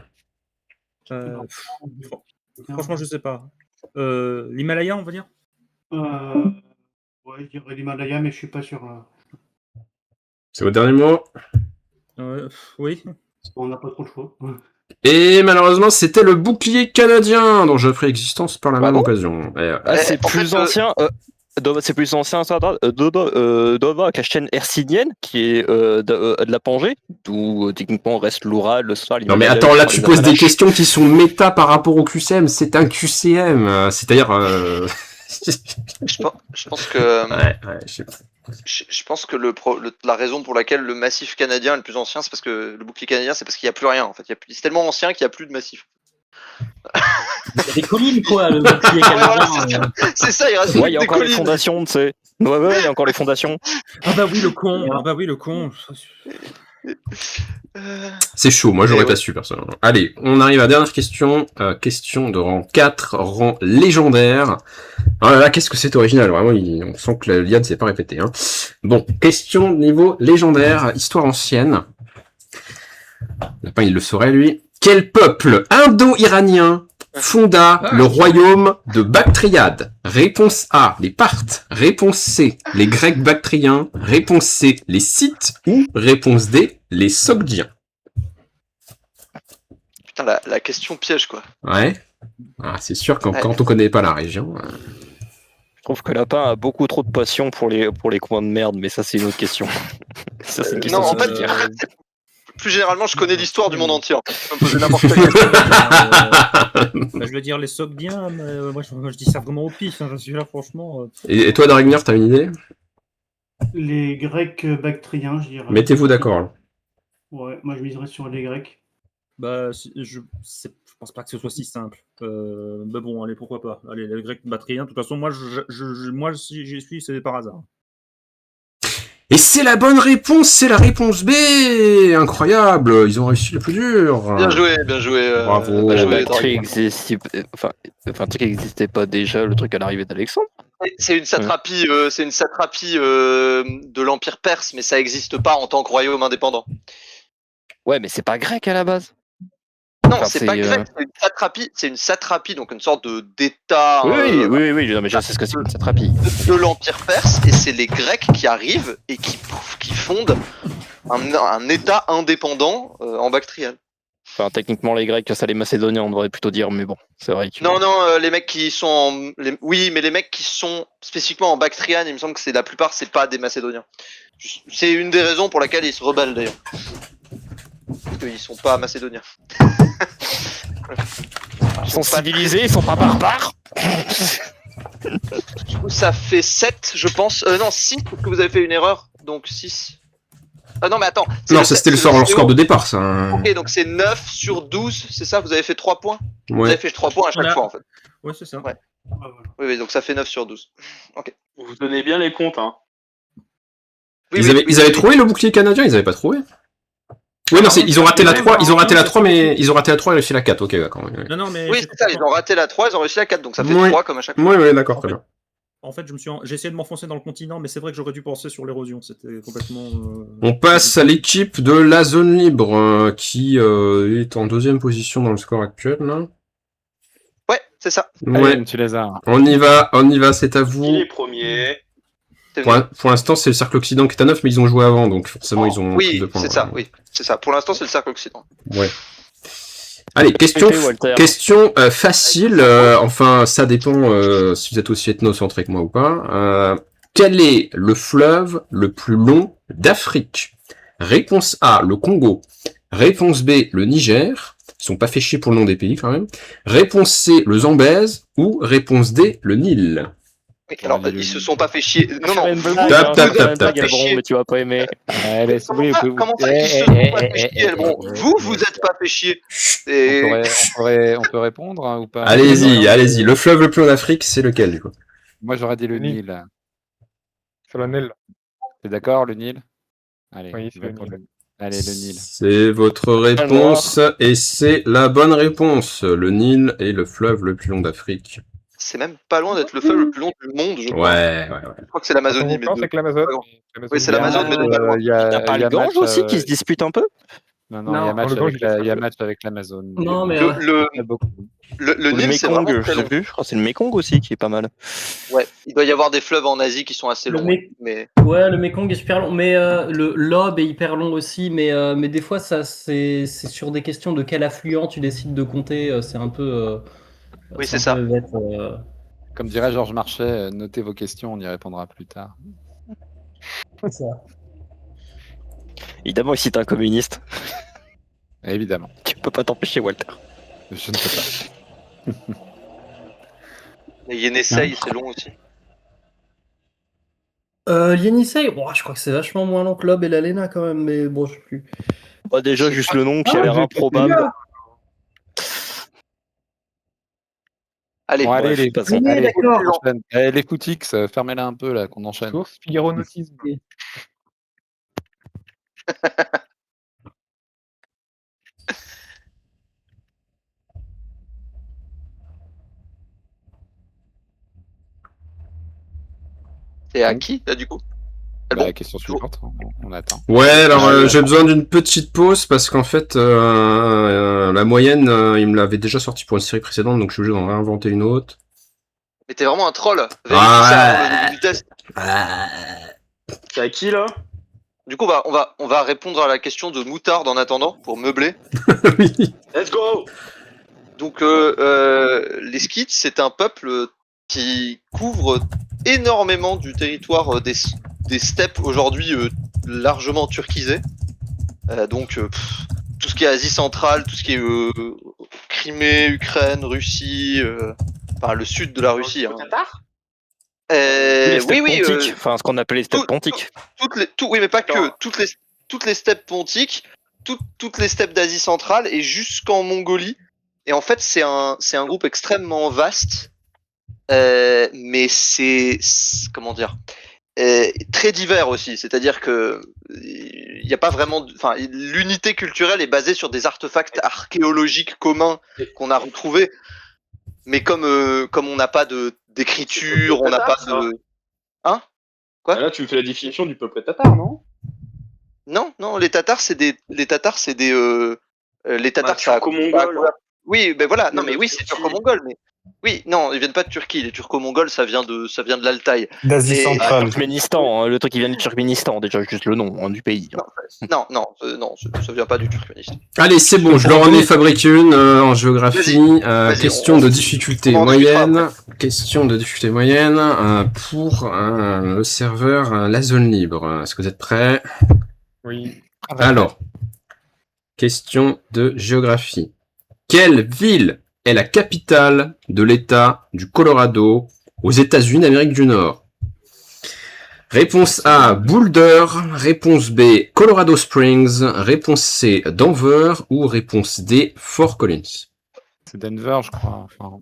Franchement, je sais pas. L'Himalaya, on va dire? Ouais, je dirais l'Himalaya, mais je suis pas sûr. Là. C'est votre dernier mot? Oui. On n'a pas trop le choix. Et malheureusement, c'était le bouclier canadien dont j'ai pris existence par la même occasion. C'est plus ancien. C'est plus ancien, ça doit avec la chaîne hercynienne qui est de la Pangée, d'où techniquement reste l'Oural, le Sval. Non mais attends, là tu poses des questions qui sont méta par rapport au QCM, c'est un QCM, c'est-à-dire... Je pense que... je sais pas. Je pense que la raison pour laquelle le massif canadien est le plus ancien, c'est parce que le bouclier canadien, c'est parce qu'il n'y a plus rien en fait. C'est tellement ancien qu'il n'y a plus de massif. Il y a des collines, quoi, le bouclier canadien. C'est ça, il reste il y a encore les fondations, tu sais. Ouais, il y a encore les fondations. Ah bah oui, le con. C'est chaud, moi j'aurais pas su personnellement. Allez, on arrive à la dernière question. Question de rang 4, rang légendaire. Oh là là, qu'est-ce que c'est original, vraiment, on sent que l'IA ne s'est pas répété. Hein. Bon, question niveau légendaire, histoire ancienne. Lapin, il le saurait, lui. Quel peuple indo-iranien fonda le royaume de Bactriade? Réponse A, les Parthes. Réponse C, les Grecs bactriens. Réponse C, les Scythes. Ou réponse D, les Sogdiens. Putain, la question piège, quoi. Ouais. Ah, c'est sûr que quand on connaît pas la région... Je trouve que Lapin a beaucoup trop de passion pour les coins de merde, mais ça c'est une autre question. Ça c'est une question. Non, plus généralement, je connais l'histoire du monde entier. Je peux me poser n'importe quelle question. Je veux dire les Sogdiens, mais moi je dis ça vraiment au pif. Je suis là, franchement. Et toi, Darignard, t'as une idée? Les Grecs bactriens, je dirais. Mettez-vous d'accord. Là. Ouais, moi je miserais sur les Grecs. Bah, je pense pas que ce soit si simple. Mais bon, allez, pourquoi pas. Allez, les Grecs bactriens. De toute façon, moi, si j'y suis, c'est par hasard. Et c'est la bonne réponse, c'est la réponse B. Incroyable, ils ont réussi le plus dur. Bien joué, bien joué. Bravo. Bien La joué, bactérie Darignard. n'existait pas déjà, le truc à l'arrivée d'Alexandre. C'est une satrapie, de l'Empire perse, mais ça n'existe pas en tant que royaume indépendant. Ouais, mais c'est pas grec à la base. Non, Enfin, c'est pas grec, c'est une satrapie, donc une sorte d'état Oui, non, mais je sais ce que c'est qu'une satrapie. de l'Empire perse, et c'est les Grecs qui arrivent et qui fondent un état indépendant en Bactriane. Enfin, techniquement, les Grecs, ça les Macédoniens, on devrait plutôt dire, mais bon, c'est vrai que... Non, les mecs qui sont oui, mais les mecs qui sont spécifiquement en Bactriane, il me semble que la plupart, c'est pas des Macédoniens. C'est une des raisons pour laquelle ils se rebellent, d'ailleurs. Parce qu'ils sont pas macédoniens. Ils sont civilisés, ils sont pas barbares. Du coup, ça fait 7, je pense. Non, 6, parce que vous avez fait une erreur. Donc 6. Ah non, mais attends. Non, ça c'était leur score de départ, ça. Ok, donc c'est 9 sur 12, c'est ça? Vous avez fait 3 points? Ouais. Vous avez fait 3 points à chaque fois, en fait. Ouais, c'est ça. Ouais. Oui, donc ça fait 9 sur 12. Ok. Vous donnez bien les comptes, hein. Ils avaient trouvé le bouclier canadien, ils avaient pas trouvé. Oui, non, ils ont raté la 3, mais ils ont raté la 3 et réussi la 4, ok, d'accord. Non, mais oui, c'est ça, ils ont raté la 3, ils ont réussi la 4, donc ça fait 3 comme à chaque fois. Oui, d'accord, très bien. En fait, j'ai essayé de m'enfoncer dans le continent, mais c'est vrai que j'aurais dû penser sur l'érosion. C'était complètement. On passe à l'équipe de la zone libre, qui est en 2e position dans le score actuel. Là. Ouais, c'est ça. Ouais. Allez, tu les as. On y va, c'est à vous. Qui est premier? Pour l'instant, c'est le Cercle Occident qui est à 9, mais ils ont joué avant, donc forcément, ils ont plus de points. C'est ça, oui, c'est ça. Pour l'instant, c'est le Cercle Occident. Ouais. Allez, question facile, enfin, ça dépend si vous êtes aussi ethnocentré que moi ou pas. Quel est le fleuve le plus long d'Afrique? Réponse A, le Congo. Réponse B, le Niger. Ils sont pas fait chier pour le nom des pays, quand même. Réponse C, le Zambèze. Ou réponse D, le Nil. Alors, ils se sont pas fait chier. Non. Tap. Mais tu vas pas aimer. Comment ça, ils se sont pas fait chier? Bon, vous êtes pas fait chier. On peut répondre hein, ou pas? Allez-y. Le fleuve le plus long d'Afrique, c'est lequel, du coup? Moi, j'aurais dit le Nil. C'est le Nil. T'es d'accord, le Nil? Allez, oui, c'est le Nil. Allez, le Nil. C'est votre réponse, et c'est la bonne réponse. Le Nil est le fleuve le plus long d'Afrique. C'est même pas loin d'être le fleuve le plus long du monde, je crois. Ouais. Je crois que c'est l'Amazonie. C'est que l'Amazone. Oui, c'est l'Amazone, mais de pas loin. Il y a pas le Gange aussi qui se dispute un peu? Non, il y a match avec l'Amazone. Non, mais le Nil, c'est vraiment je sais plus. Je crois que c'est le Mekong aussi qui est pas mal. Ouais, il doit y avoir des fleuves en Asie qui sont assez longs. Mais... Ouais, le Mekong est super long, mais le Lobe est hyper long aussi, mais des fois, ça c'est sur des questions de quel affluent tu décides de compter, c'est un peu... oui, c'est ça. Comme dirait Georges Marchais, notez vos questions, on y répondra plus tard. C'est ça. Évidemment, ici t'es un communiste. Évidemment. Tu peux pas t'empêcher, Walter. Je ne peux pas. Et Yenisei, c'est long aussi. Yenisei, je crois que c'est vachement moins long que Lobe et l'Alena quand même, mais bon, je sais plus. Bah, déjà, juste le nom qui a l'air improbable. Allez, bon, allez, les footix, fermez-la un peu là, qu'on enchaîne. Source Figaro Notice. C'est à qui là du coup? La question suivante, on attend. Ouais, alors j'ai besoin d'une petite pause parce qu'en fait la moyenne, il me l'avait déjà sorti pour une série précédente, donc je suis obligé d'en réinventer une autre. Mais t'es vraiment un troll. Vérifie ça avant le début du test. C'est à qui là? Du coup, on va répondre à la question de Moutarde en attendant pour meubler. Let's go. Donc les Skits, c'est un peuple qui couvre énormément du territoire des steppes aujourd'hui largement turquisées. Donc tout ce qui est Asie centrale, tout ce qui est Crimée, Ukraine, Russie, enfin le sud de la Russie. Hein. Qatar les steppes pontiques, enfin ce qu'on appelait les steppes pontiques. Oui, mais pas que. Toutes les steppes pontiques, toutes les steppes d'Asie centrale et jusqu'en Mongolie. Et en fait, c'est un groupe extrêmement vaste, mais c'est comment dire, très divers aussi. C'est-à-dire que il n'y a pas vraiment, enfin, l'unité culturelle est basée sur des artefacts archéologiques communs qu'on a retrouvés. Mais comme on n'a pas d'écriture, on n'a pas de... Hein? Quoi? Là, tu me fais la définition du peuple tatar, non? Non, les Tatars, c'est des... Les Tatars, ça turco-mongol. Oui, ben voilà, non mais oui, c'est turco-mongol, mais... Oui, non, ils viennent pas de Turquie, les turco-mongols, ça vient de l'Altaï. D'Asie centrale. Turkménistan, hein, le truc qui vient du Turkménistan, déjà juste le nom du pays. Non, ça vient pas du Turkménistan. Allez, c'est bon, je leur en ai fabriqué une en géographie. Question de difficulté moyenne. Question de difficulté moyenne pour le serveur La Zone Libre. Est-ce que vous êtes prêts? Oui. Alors, question de géographie. Quelle ville est la capitale de l'État du Colorado aux États-Unis d'Amérique du Nord? Réponse A, Boulder. Réponse B, Colorado Springs. Réponse C, Denver. Ou réponse D, Fort Collins. C'est Denver, je crois. Enfin,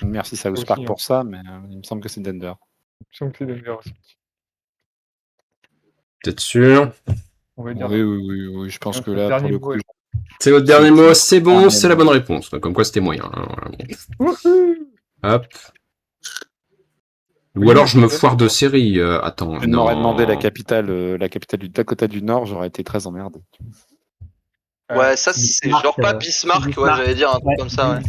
merci South Park pour ça, mais il me semble que c'est Denver. Il me semble que c'est Denver aussi. T'es sûr? On va dire Oui, je pense que là, pour le coup... C'est votre dernier mot, c'est bon, c'est la bonne réponse. Comme quoi, c'était moyen. Hein, voilà. Hop. Ou alors je me foire de série. Attends. Je m'aurais demandé la capitale du Dakota du Nord, j'aurais été très emmerdé. Ouais, ça c'est genre pas Bismarck, ouais, j'allais dire un truc comme ça, ouais.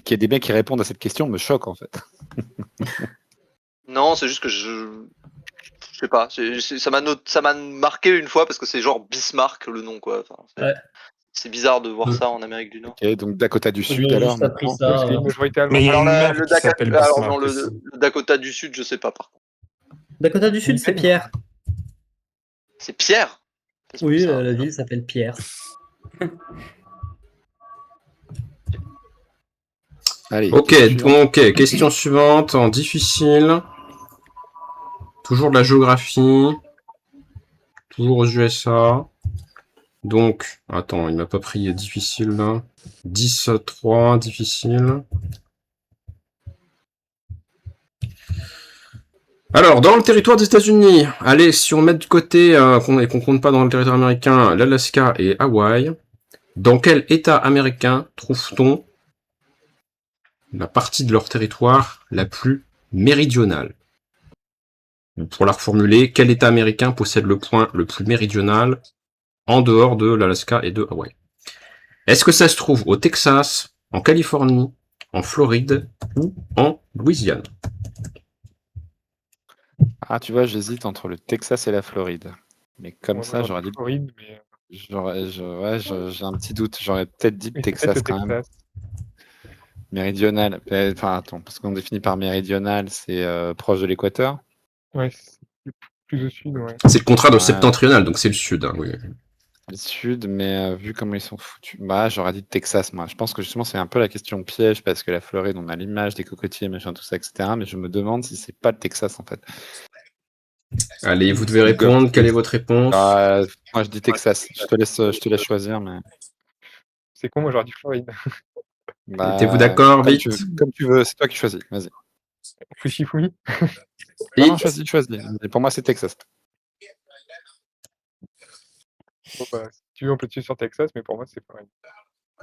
Qu'il y ait des mecs qui répondent à cette question me choque en fait. Non, c'est juste que je sais pas, ça m'a marqué une fois parce que c'est genre Bismarck le nom, quoi. Enfin, c'est bizarre de voir ça en Amérique du Nord. Ok, donc Dakota du Sud alors. Mais il y a une mer qui s'appelle Bismarck. Alors non, le Dakota du Sud, je sais pas par contre. Dakota du Sud, c'est Pierre. C'est Pierre? Oui, la ville s'appelle Pierre. Allez, ok, question suivante en difficile. Toujours de la géographie. Toujours aux USA. Donc, attends, il m'a pas pris difficile là. 10-3, difficile. Alors, dans le territoire des États-Unis, allez, si on met de côté et qu'on compte pas dans le territoire américain, l'Alaska et Hawaï, dans quel État américain trouve-t-on la partie de leur territoire la plus méridionale? Pour la reformuler, quel État américain possède le point le plus méridional en dehors de l'Alaska et de Hawaï? Est-ce que ça se trouve au Texas, en Californie, en Floride ou en Louisiane? Ah, tu vois, j'hésite entre le Texas et la Floride. Mais comme ça, j'aurais dit... Floride, mais... j'ai un petit doute. J'aurais peut-être dit Texas quand même. Méridional. Enfin, attends, parce qu'on définit par méridional, c'est proche de l'équateur. Ouais, c'est plus au sud, ouais. C'est le contraire de septentrional, donc c'est le sud, hein, oui. Le sud, mais vu comment ils sont foutus, j'aurais dit Texas, moi. Je pense que justement, c'est un peu la question piège, parce que la Floride, on a l'image des cocotiers, machin, tout ça, etc. Mais je me demande si c'est pas le Texas, en fait. Allez, vous devez répondre. Quelle est votre réponse? Moi, je dis Texas. Je te laisse choisir, mais... C'est con, moi, j'aurais dit Floride. Êtes-vous d'accord, vite? Comme tu veux, c'est toi qui choisis. Vas-y. Fouchi-fouille. Non, choisis. Et pour moi, c'est Texas. Bon, si tu veux, on peut tuer sur Texas, mais pour moi, c'est Floride.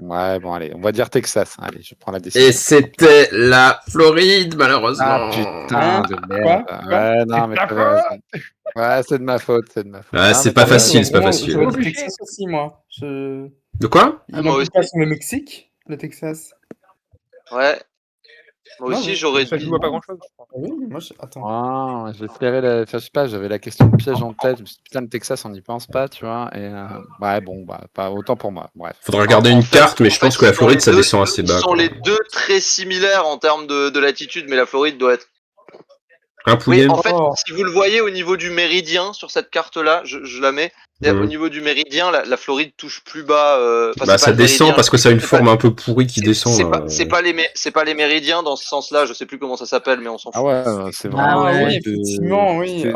Ouais, bon, allez, on va dire Texas. Allez, je prends la décision. Et c'était la Floride, malheureusement. Ah, putain de merde. Ouais, non, mais ouais, c'est de ma faute, Ouais, c'est pas facile, c'est pas facile. J'aurais dit Texas aussi, moi. De quoi? Moi aussi. Le Mexique, le Texas. Ouais. Moi aussi, j'aurais Ça dit. joue à pas grand-chose. Oui, moi, attends. Je sais pas, j'avais la question de piège en tête. Je me suis dit, putain, le Texas, on n'y pense pas, tu vois. Et ouais, bon, pas autant pour moi. Bref. Faudra regarder une carte, mais je pense que la Floride, ça descend assez bas. Ils sont les deux très similaires en termes de latitude, mais la Floride doit être Un poulet. Oui, en fait, si vous le voyez au niveau du méridien sur cette carte-là, je la mets. Au niveau du méridien, la Floride touche plus bas. Enfin, Bah c'est ça pas le descend méridien, parce que ça a une forme un peu pourrie qui descend. c'est pas les méridiens dans ce sens-là. Je sais plus comment ça s'appelle, mais on s'en fout. Ah ouais, c'est Ah vraiment. oui, effectivement, oui.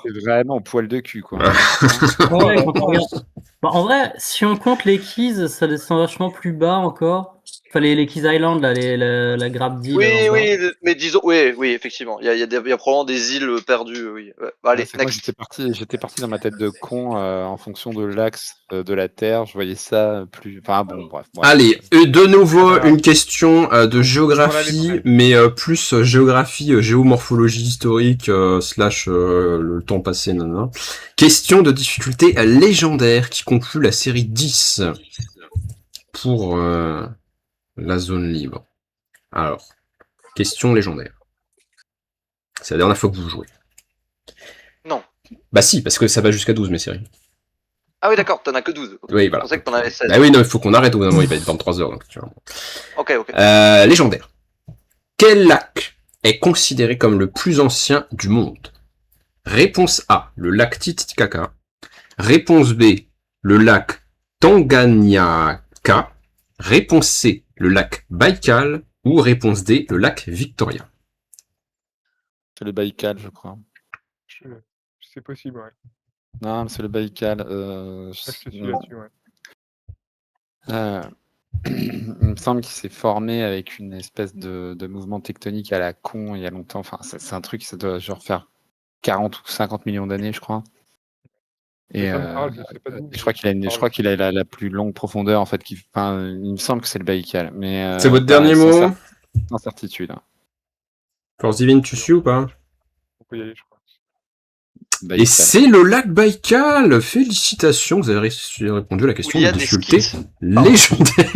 C'est vraiment poil de cul, quoi. Ouais, quand on regarde. Bah, en vrai, si on compte les Keys, ça descend vachement plus bas encore. Enfin, les Keys Island, là, la grappe d'île. Oui, mais disons, oui, effectivement. Il y a probablement des îles perdues. Oui. Ouais. Bah, allez, Moi, j'étais parti dans ma tête de con en fonction de l'axe de la Terre. Je voyais ça plus. Enfin bon, bref. Allez, de nouveau une question de géographie, mais plus géographie, géomorphologie historique slash le temps passé, nanana. Question de difficulté légendaire qui conclut la série 10 pour la zone libre. Alors, question légendaire. C'est la dernière fois que vous jouez. Non. Bah si, parce que ça va jusqu'à 12 mes séries. Ah oui, d'accord, t'en as que 12. Oui, voilà. Je pensais que t'en avais 16. Bah oui, non, il faut qu'on arrête au bout d'un moment, il va être 23h. Donc, tu vois. Ok. Légendaire. Quel lac est considéré comme le plus ancien du monde? Réponse A, le lac Titicaca. Réponse B, le lac Tanganyika. Réponse C, le lac Baïkal. Ou réponse D, le lac Victoria. C'est le Baïkal, je crois. C'est possible, ouais. Non, mais c'est le Baïkal. Je suis là-dessus, ouais. Il me semble qu'il s'est formé avec une espèce de mouvement tectonique à la con il y a longtemps. Enfin, c'est un truc, ça doit genre faire 40 ou 50 millions d'années, je crois. Et je crois qu'il a la plus longue profondeur, en fait. Il me semble que c'est le Baïkal. Mais c'est votre dernier mot? Sans certitude. Force divine, tu suis ou pas? On peut y aller, je crois. Et c'est le lac Baïkal. Félicitations, vous avez répondu à la question de difficulté légendaire.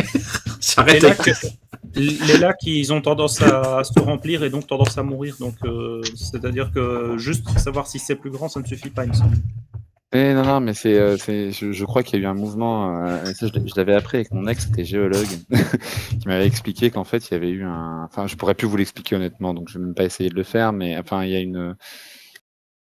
J'arrête avec les lacs, ils ont tendance à se remplir et donc tendance à mourir. Donc, c'est-à-dire que juste savoir si c'est plus grand, ça ne suffit pas, il me semble. Non, mais je crois qu'il y a eu un mouvement, ça, je l'avais appris avec mon ex, c'était géologue, qui m'avait expliqué qu'en fait, il y avait eu enfin, je pourrais plus vous l'expliquer honnêtement, donc je vais même pas essayer de le faire, mais enfin, il y a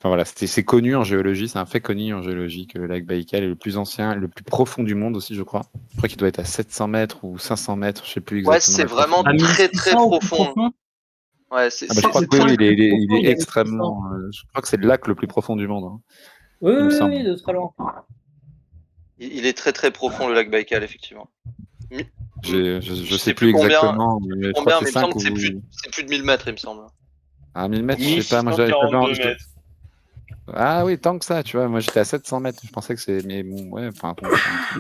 enfin voilà, c'est connu en géologie, c'est un fait connu en géologie que le lac Baïkal est le plus ancien, le plus profond du monde aussi, je crois. Je crois qu'il doit être à 700 mètres ou 500 mètres, je sais plus exactement. Ouais, c'est vraiment très très profond. Ouais, je crois que oui, il est extrêmement. Je crois que c'est le lac le plus profond du monde. Hein. Oui, de très loin. Il est très très profond, le lac Baïkal, effectivement. Je sais plus exactement, mais je crois que c'est 5 ou... c'est plus de 1000 mètres, il me semble. Ah, 1000 mètres, je sais pas, moi j'avais pas... Ah oui, tant que ça, tu vois, moi j'étais à 700 mètres, je pensais que c'est... Mais bon, ouais, enfin...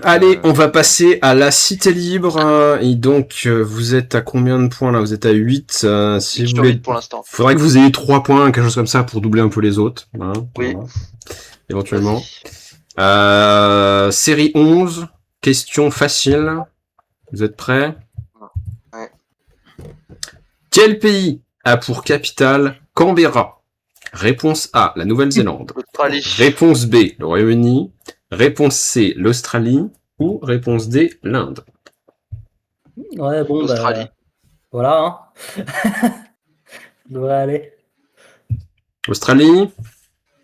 Allez, on va passer à la cité libre, et donc vous êtes à combien de points là? Vous êtes à 8, si vous voulez... pour l'instant. Faudrait que vous ayez 3 points, quelque chose comme ça, pour doubler un peu les autres. Hein, oui. Voilà. Éventuellement. Série 11, question facile. Vous êtes prêts? Ouais. Quel pays a pour capitale Canberra? Réponse A, la Nouvelle-Zélande. Réponse B, le Royaume-Uni. Réponse C, l'Australie. Ou réponse D, l'Inde. Ouais, bon, l'Australie. Voilà, hein. Devrait aller. Australie?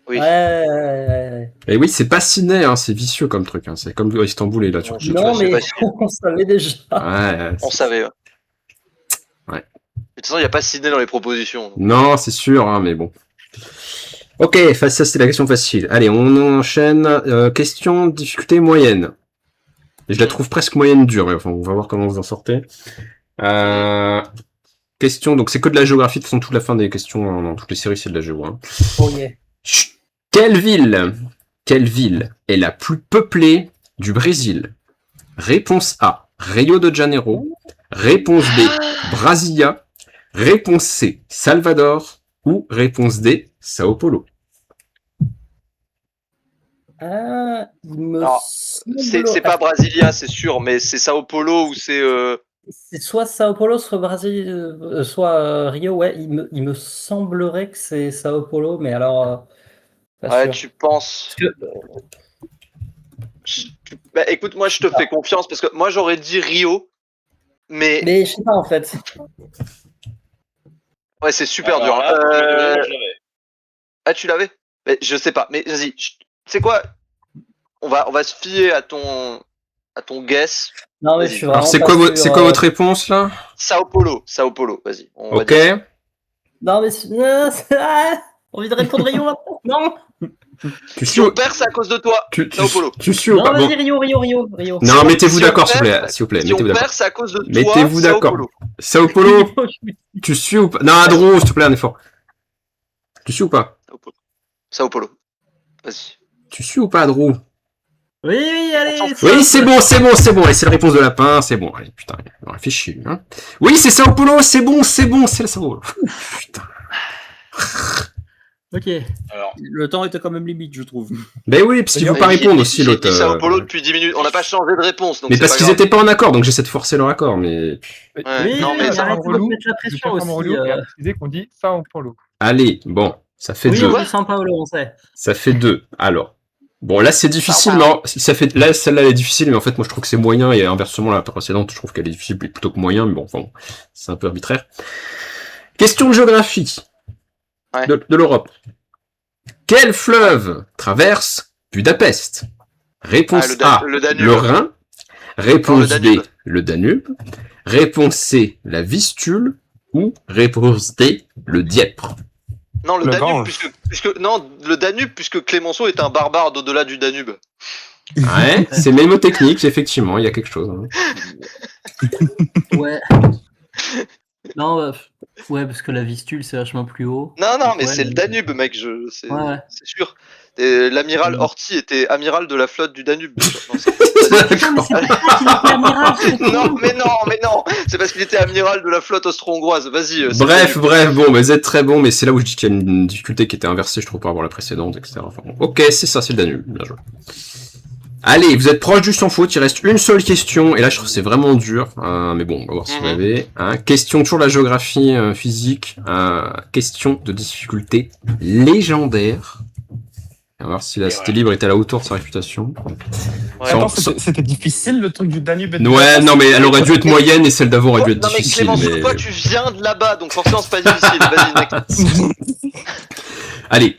Oui. Ouais. Et oui, c'est pas Sydney, hein, c'est vicieux comme truc. Hein. C'est comme Istanbul et la Turquie. Non, mais on savait déjà. Ouais, on savait. Ouais. De toute façon, il n'y a pas Sydney dans les propositions. Non, c'est sûr, hein, mais bon. Ok, ça c'était la question facile. Allez, on enchaîne. Question de difficulté moyenne. Et je la trouve presque moyenne dure, mais enfin, on va voir comment vous en sortez. Question, donc c'est que de la géographie, de toute façon, toute la fin des questions dans toutes les séries, c'est de la géo. Hein. Oh yeah. Quelle ville est la plus peuplée du Brésil? Réponse A, Rio de Janeiro. Réponse B, Brasilia. Réponse C, Salvador. Ou réponse D, Sao Paulo. C'est pas Brasilia, c'est sûr, mais c'est Sao Paulo ou c'est... C'est soit Sao Paulo, soit soit Rio, ouais, il me semblerait que c'est Sao Paulo, mais alors... ouais, sûr. Tu penses... Bah, écoute, moi je te fais confiance, parce que moi j'aurais dit Rio, mais... Mais je sais pas en fait. Ouais, c'est super dur. Ah, tu l'avais? Mais je sais pas. Mais vas-y. C'est quoi? On va se fier à ton guess. Non, mais Vas-y. je suis Alors, vraiment c'est pas quoi, sûr, c'est quoi votre réponse, là? Sao Paulo. Vas-y. On va Ok. dire ça. Non, mais envie de répondre Rio maintenant. Non. Tu Si suis on perd, c'est à cause de toi. Sao Paulo. tu suis ou Non, pas? vas-y, Bon. Rio. Non, mettez-vous Si on d'accord, s'il vous perd- plaît. S'il vous plaît, Si on mettez-vous d'accord. perd, c'est à cause de toi. Mettez-vous Sao d'accord. Paulo. Sao Paulo, tu suis ou pas? Non, Adro, s'il te plaît, un effort. Tu suis ou pas? Sao Paulo. Vas-y. Tu suis ou pas, Adro? Oui, allez. Oui, c'est bon. Et c'est la réponse de Lapin, c'est bon. Allez, putain, on réfléchit, hein. Oui, c'est Sao Paulo, c'est bon, c'est le Sao Paulo. Putain. Ok. Alors, Le temps était quand même limite, je trouve. Ben oui, parce qu'ils ne vont pas répondre aussi, J'ai l'autre. dit Sao Paulo depuis 10 minutes. On n'a pas changé de réponse. Donc Mais c'est parce pas qu'ils grave. étaient pas en accord, donc j'essaie de forcer leur accord, mais... Oui, non, mais mais ça arrêtez de relou. mettre la pression Christophe aussi. Relou, et a précisé qu'on dit Sao Paulo. Allez, bon, ça fait Oui, 2. on dit São Paulo, on sait. Ça fait 2. Alors. Bon, là, c'est difficile, non, ça fait, là, celle-là, elle est difficile, mais en fait, moi, je trouve que c'est moyen, et inversement, la précédente, je trouve qu'elle est difficile plutôt que moyen, mais bon, enfin, c'est un peu arbitraire. Question de géographie. Ouais. De l'Europe. Quel fleuve traverse Budapest? Réponse A, le Danube. le Rhin. Réponse Non, le B, Danube. le Danube. Réponse C, la Vistule. Ou réponse D, le Dniepr. Non, le Le Danube, Gange. le Danube, puisque Clémenceau est un barbare d'au-delà du Danube. Ouais, c'est mémotechnique, effectivement, il y a quelque chose. Hein. Ouais. Non, ouais, parce que la Vistule, c'est vachement plus haut. Non, mais Ouais, c'est le Danube, mec, c'est Ouais. sûr. Et l'amiral Horthy était amiral de la flotte du Danube. bien sûr. Non, mais non, c'est parce qu'il était amiral de la flotte austro-hongroise. Vas-y. c'est Bref, le Danube. bon, mais vous êtes très bon, mais c'est là où je dis qu'il y a une difficulté qui était inversée, je trouve, par rapport à la précédente, etc. Enfin, bon. Ok, c'est ça, c'est le Danube. Bien joué. Allez, vous êtes proche du sans faute, il reste une seule question, et là je trouve que c'est vraiment dur, mais bon, on va voir si vous l'avez. Question toujours de la géographie physique, question de difficulté légendaire. On va voir si la Cité Libre est à la hauteur de sa réputation. Attends, c'était difficile le truc du Danube et Ouais, non, mais elle aurait dû être moyenne et celle d'avant aurait dû être Non, mais difficile. Clémenceau, mais... toi, tu viens de là-bas, donc forcément, c'est pas difficile. Vas-y, mec. Allez,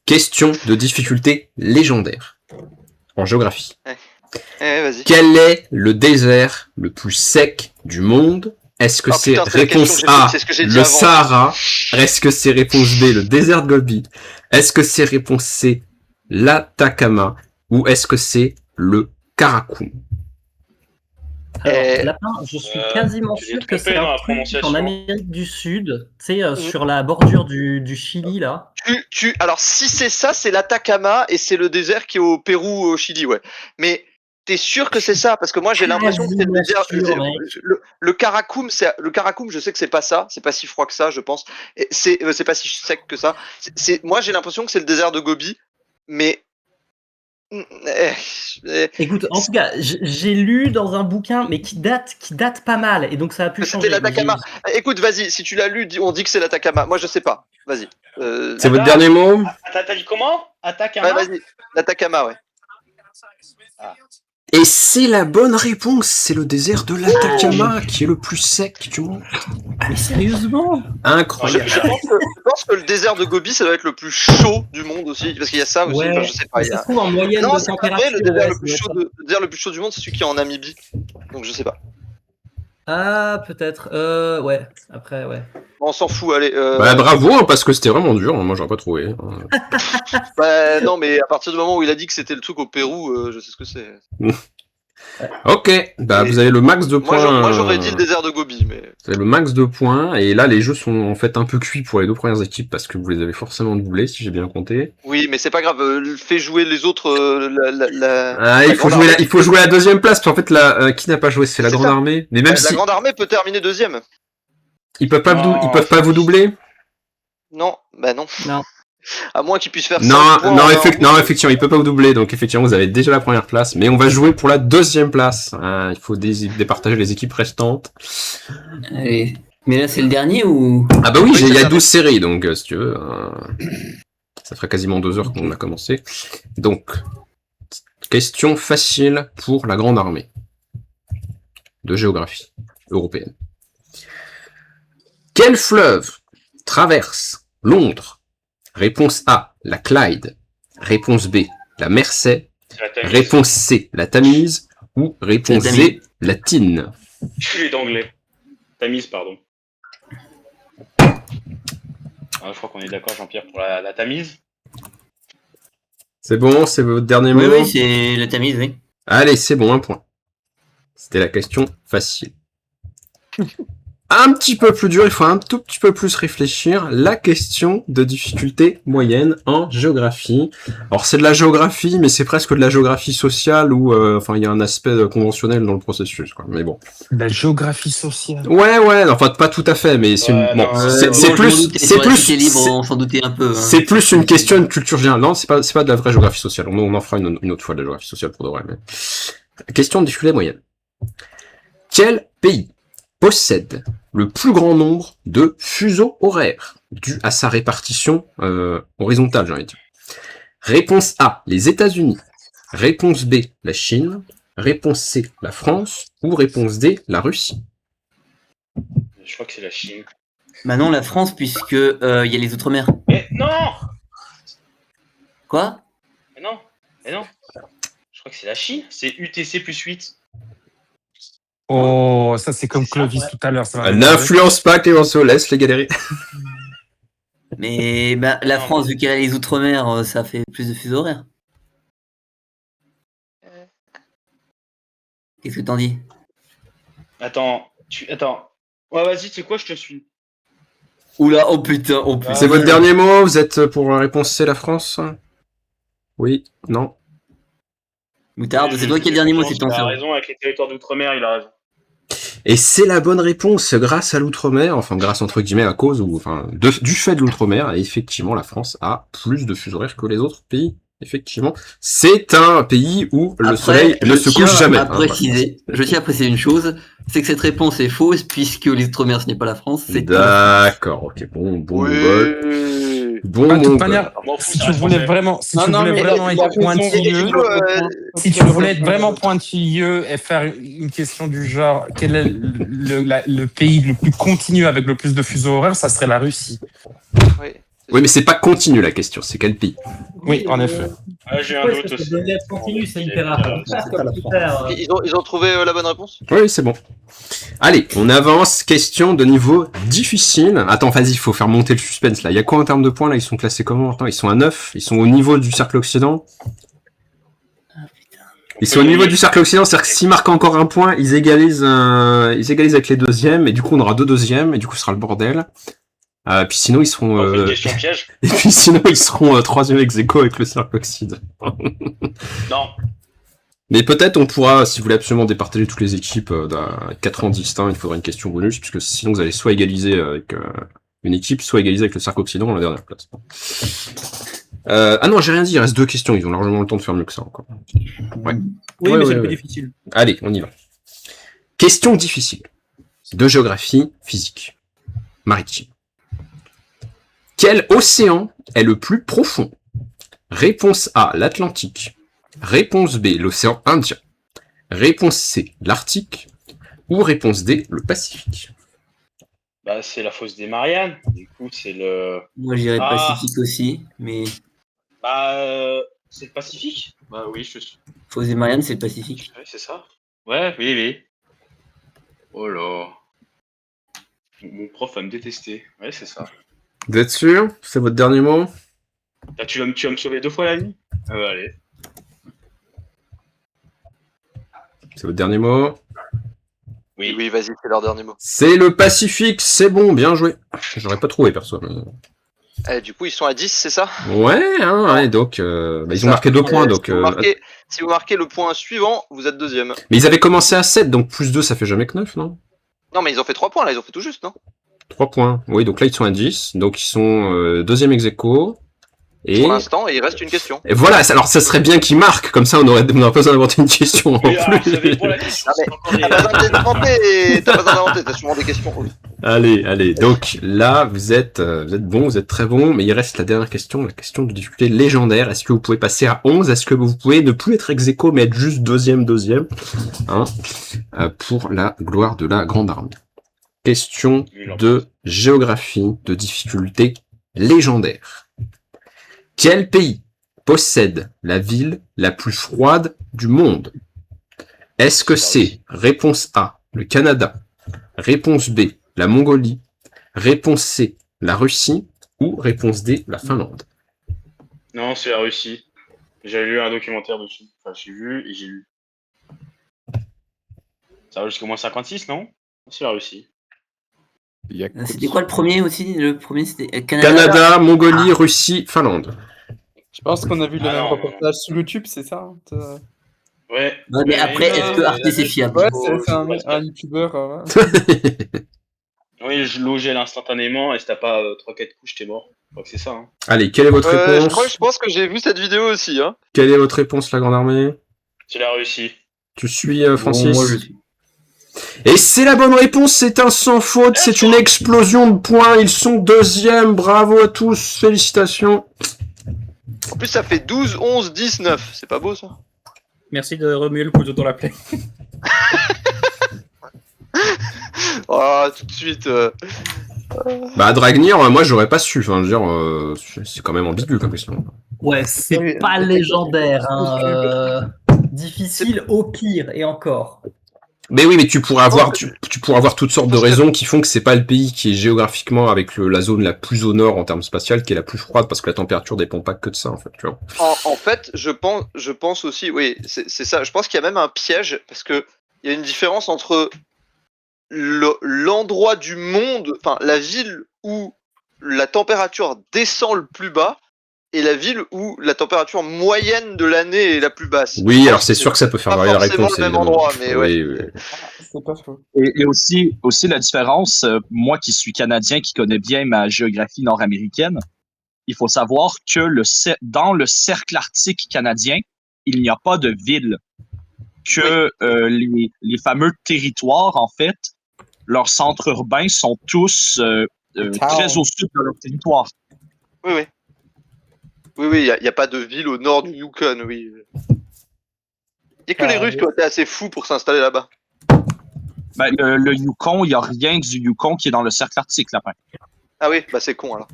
question de difficulté légendaire en géographie. Vas-y. Quel est le désert le plus sec du monde? Est-ce que c'est putain, c'est la réponse question que A, c'est ce que j'ai dit le avant. Sahara? Est-ce que c'est réponse B, le désert de Gobi? Est-ce que c'est réponse C, l'Atacama? Ou est-ce que c'est le Karakoum? Alors, Lapin, je suis quasiment tu t'es sûr que trompé c'est dans un la truc prononciation. en Amérique du Sud, tu sais, sur la bordure du Chili, là. Alors, si c'est ça, c'est l'Atacama et c'est le désert qui est au Pérou, au Chili, ouais. Mais t'es sûr que c'est ça? Parce que moi, j'ai l'impression que c'est le désert. Le Karakoum, je sais que c'est pas ça. C'est pas si froid que ça, je pense. Et c'est pas si sec que ça. Moi, j'ai l'impression que c'est le désert de Gobi, mais. Écoute, en tout cas, j'ai lu dans un bouquin, mais qui date pas mal, et donc ça a pu changer. C'était l'Atacama. Écoute, vas-y, si tu l'as lu, on dit que c'est l'Atacama. Moi, je sais pas. Vas-y. C'est votre dernier mot? T'as dit comment? Atacama? Ouais, vas-y. L'Atacama, ouais. Et c'est la bonne réponse, c'est le désert de l'Atacama qui est le plus sec du monde. Mais sérieusement? Incroyable. Je pense que le désert de Gobi, ça doit être le plus chaud du monde aussi, parce qu'il y a ça aussi. Ouais, enfin, je sais pas. ça se trouve en moyenne non, de c'est pas température. vrai, le désert, ouais, le désert le plus chaud du monde, c'est celui qui est en Namibie. Donc je sais pas. Ah, peut-être. Ouais. Après, ouais. On s'en fout, allez. Bah, bravo, hein, parce que c'était vraiment dur, moi j'aurais pas trouvé. Bah, non, mais à partir du moment où il a dit que c'était le truc au Pérou, je sais ce que c'est. Ok, bah vous avez le max de points. Moi j'aurais dit le désert de Gobi, mais. Vous avez le max de points, et là les jeux sont en fait un peu cuits pour les deux premières équipes parce que vous les avez forcément doublés, si j'ai bien compté. Oui, mais c'est pas grave, fais jouer les autres. Il faut jouer la deuxième place, puis en fait qui n'a pas joué, c'est la Grande Armée. Mais même la si Grande Armée peut terminer deuxième. ils peuvent pas vous doubler. Non, bah non. Non. À moins qu'ils puissent faire Non, 5 points. effectivement, il peut pas vous doubler, donc effectivement, vous avez déjà la première place, mais on va jouer pour la deuxième place. Il faut départager les équipes restantes. Allez. Mais là, c'est le dernier ou? Ah bah oui, il y a 12 séries, donc si tu veux, ça ferait quasiment 2 heures qu'on a commencé. Donc, question facile pour la Grande Armée de géographie européenne. Quel fleuve traverse Londres Réponse A, la Clyde. Réponse B, la Mersey. C'est la Tamise. Réponse C, la Tamise. Ou réponse La D, Tamise. la Tyne. Je suis d'anglais. Tamise, pardon. Je crois qu'on est d'accord, Jean-Pierre, pour la Tamise. C'est bon, c'est votre dernier Oui, mot? oui, c'est la Tamise, oui. Allez, c'est bon, un point. C'était la question facile. Un petit peu plus dur, il faut un tout petit peu plus réfléchir. La question de difficulté moyenne en géographie. Alors c'est de la géographie, mais c'est presque de la géographie sociale où, enfin, il y a un aspect conventionnel dans le processus, quoi. Mais bon. La géographie sociale. Ouais, enfin pas tout à fait, mais c'est une... bon, c'est plus, On s'en doutait un peu. Hein. c'est plus une question de culture générale. Non, c'est pas de la vraie géographie sociale. On en fera une autre fois de la géographie sociale pour de vrai. Mais... Question de difficulté moyenne. Quel pays possède le plus grand nombre de fuseaux horaires dû à sa répartition horizontale, j'ai envie de dire. Réponse A, les États-Unis. Réponse B, la Chine. Réponse C, la France. Ou réponse D, la Russie. Je crois que c'est la Chine. Bah non, la France, puisque y a les Outre-mer. Mais non! Quoi? Mais non! Je crois que c'est la Chine. C'est UTC plus 8. Oh, ça c'est comme Clovis tout à l'heure. ça va N'influence pas Clémenceau, laisse les galérer. Mais bah, la France, vu qu'elle a les Outre-mer, ça fait plus de fuseaux horaires. Qu'est-ce que t'en dis? Attends. Ouais, vas-y, tu sais quoi, je te suis. Oula, oh putain, oh putain. C'est votre dernier mot? Vous êtes pour la réponse C, la France? Oui? Non? Moutarde, c'est toi qui as le dernier mot, c'est ton Il a cerveau. raison, avec les territoires d'outre-mer, il a raison. Et c'est la bonne réponse grâce à l'outre-mer, enfin grâce entre guillemets à cause ou enfin du fait de l'outre-mer. Et effectivement, la France a plus de fuseaux horaires que les autres pays. Effectivement, c'est un pays où le soleil ne se couche jamais. Je tiens à préciser une chose, c'est que cette réponse est fausse puisque les Outre-mer ce n'est pas la France. C'est D'accord, ok, bon, bon de toute manière, si tu voulais vraiment, être pointilleux, si tu voulais être vraiment pointilleux et faire une question du genre, quel est le pays le plus continu avec le plus de fuseaux horaires, ça serait la Russie. Oui, mais c'est pas continu la question, c'est quel pays? Oui, en effet. J'ai un doute aussi. Continue, c'est hyper important. Ils ont trouvé la bonne réponse? Oui, c'est bon. Allez, on avance. Question de niveau difficile. Attends, vas-y, il faut faire monter le suspense là. Il y a quoi en termes de points là? Ils sont classés comment? Attends, ils sont à 9. Ils sont au niveau du cercle occident. Ils sont au niveau du cercle occident, c'est-à-dire que s'ils marquent encore un point, ils égalisent avec les deuxièmes, et du coup on aura 2 deuxièmes, et du coup ce sera le bordel. Puis sinon ils seront Une question piège. et puis sinon ils seront 3e ex aequo avec le cercle occident. Non. Mais peut-être on pourra, si vous voulez absolument départager toutes les équipes d'un 4 ans distincts, il faudra une question bonus, puisque sinon vous allez soit égaliser avec une équipe, soit égaliser avec le cercle occident à la dernière place. Ah non, j'ai rien dit, il reste 2 questions, ils ont largement le temps de faire mieux que ça encore. Ouais. Oui, mais c'est plus difficile. Allez, on y va. Question difficile. De géographie physique. Maritime. Quel océan est le plus profond? Réponse A, l'Atlantique. Réponse B, l'océan Indien. Réponse C, l'Arctique. Ou réponse D, le Pacifique. Bah, c'est la fosse des Mariannes. Du coup, c'est le. Moi, je dirais Pacifique aussi, mais. Bah, c'est le Pacifique? Bah oui, je suis. Fosse des Mariannes, c'est le Pacifique. Ouais, c'est ça. Ouais, oui. Oh là. Mon prof va me détester. Ouais, c'est ça. Vous êtes sûr? C'est votre dernier mot? Tu vas me sauver 2 fois la nuit? Allez. C'est votre dernier mot? Oui, vas-y, c'est leur dernier mot. C'est le Pacifique, c'est bon, bien joué. J'aurais pas trouvé, perso. Mais... du coup, ils sont à 10, c'est ça? Ouais, donc ils ont marqué 2 points. Donc, si vous marquez le point suivant, vous êtes 2e. Mais ils avaient commencé à 7, donc plus 2, ça fait jamais que 9, non? Non, mais ils ont fait 3 points, là, ils ont fait tout juste, non? 3 points. Oui, donc là, ils sont à 10. Donc, ils sont 2e ex aequo. Et... Pour l'instant, il reste une question. Et voilà, alors ça serait bien qu'ils marquent, comme ça on n'aurait pas besoin d'inventer une question en plus. T'as pas besoin d'inventer, t'as sûrement des questions. Allez, donc là, vous êtes bon, vous êtes très bon, mais il reste la dernière question, la question de difficulté légendaire. Est-ce que vous pouvez passer à 11? Est-ce que vous pouvez ne plus être ex aequo, mais être juste deuxième, hein, pour la gloire de la grande armée. Question de géographie de difficulté légendaire. Quel pays possède la ville la plus froide du monde? Est-ce que c'est réponse A, le Canada, réponse B, la Mongolie, réponse C, la Russie ou réponse D, la Finlande? Non, c'est la Russie. J'ai lu un documentaire dessus. Enfin, j'ai vu et j'ai lu. Ça va jusqu'au moins 56, non? C'est la Russie. C'était quoi le premier aussi? Le premier, c'était Canada, Mongolie, Russie, Finlande. Je pense qu'on a vu le même reportage sur YouTube, c'est ça? Ouais. Non, mais après, est-ce que Arte c'est fiable? Ouais, c'est un youtubeur. Oui, je l'ogèle instantanément et si t'as pas 3-4 couches, t'es mort. Je crois que c'est ça. Hein. Allez, quelle est votre réponse? Je pense que j'ai vu cette vidéo aussi. Hein. Quelle est votre réponse, la Grande Armée? C'est la Russie. Tu suis, Francis? Bon, moi, je suis. Et c'est la bonne réponse, c'est un sans faute, c'est une explosion de points, ils sont deuxièmes, bravo à tous, félicitations. En plus, ça fait 12, 11, 10, 9. C'est pas beau, ça? Merci de remuer le couteau dans la plaie. Oh, tout de suite. Bah, Dragnir, moi j'aurais pas su, enfin, je veux dire, c'est quand même ambigu comme question. Ouais, c'est pas légendaire. Hein, difficile au pire, et encore. Mais oui, mais tu pourrais avoir toutes sortes de raisons qui font que c'est pas le pays qui est géographiquement avec la zone la plus au nord en termes spatial qui est la plus froide parce que la température dépend pas que de ça en fait, tu vois. En fait, je pense aussi, oui, c'est ça. Je pense qu'il y a même un piège parce que il y a une différence entre l'endroit du monde, enfin la ville où la température descend le plus bas et la ville où la température moyenne de l'année est la plus basse. Oui, alors c'est sûr que ça peut faire varier la réponse. Le même endroit, mais oui, ouais. Oui. C'est pas faux. Et aussi la différence, moi qui suis Canadien, qui connais bien ma géographie nord-américaine, il faut savoir que dans le cercle arctique canadien, il n'y a pas de ville. Que les fameux territoires, en fait, leurs centres urbains sont tous très au sud de leur territoire. Oui, oui. Oui, il n'y a pas de ville au nord du Yukon, oui. Il n'y a que les Russes qui ont été assez fous pour s'installer là-bas. Ben, le Yukon, il n'y a rien du Yukon qui est dans le cercle arctique, lapin. Ah oui, bah c'est con alors.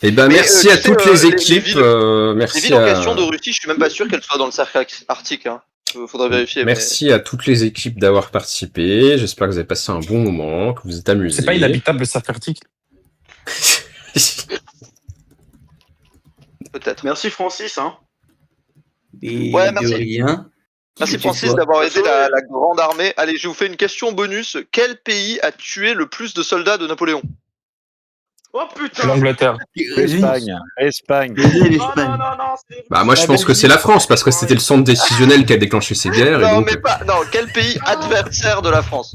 Eh ben, merci à toutes les équipes. Merci les villes en question de Russie, je suis même pas sûr qu'elles soient dans le cercle arctique. Hein. Faudrait vérifier. Merci à toutes les équipes d'avoir participé. J'espère que vous avez passé un bon moment, que vous êtes amusés. C'est pas inhabitable le cercle arctique. Peut-être. Merci Francis. Hein. Ouais, merci. Rien. Merci Francis d'avoir aidé la Grande Armée. Allez, je vous fais une question bonus. Quel pays a tué le plus de soldats de Napoléon? Oh putain! L'Angleterre. Espagne. Bah moi je pense que c'est la France parce que c'était le centre décisionnel qui a déclenché ces guerres. Non, et donc... mais pas. Non, quel pays adversaire de la France?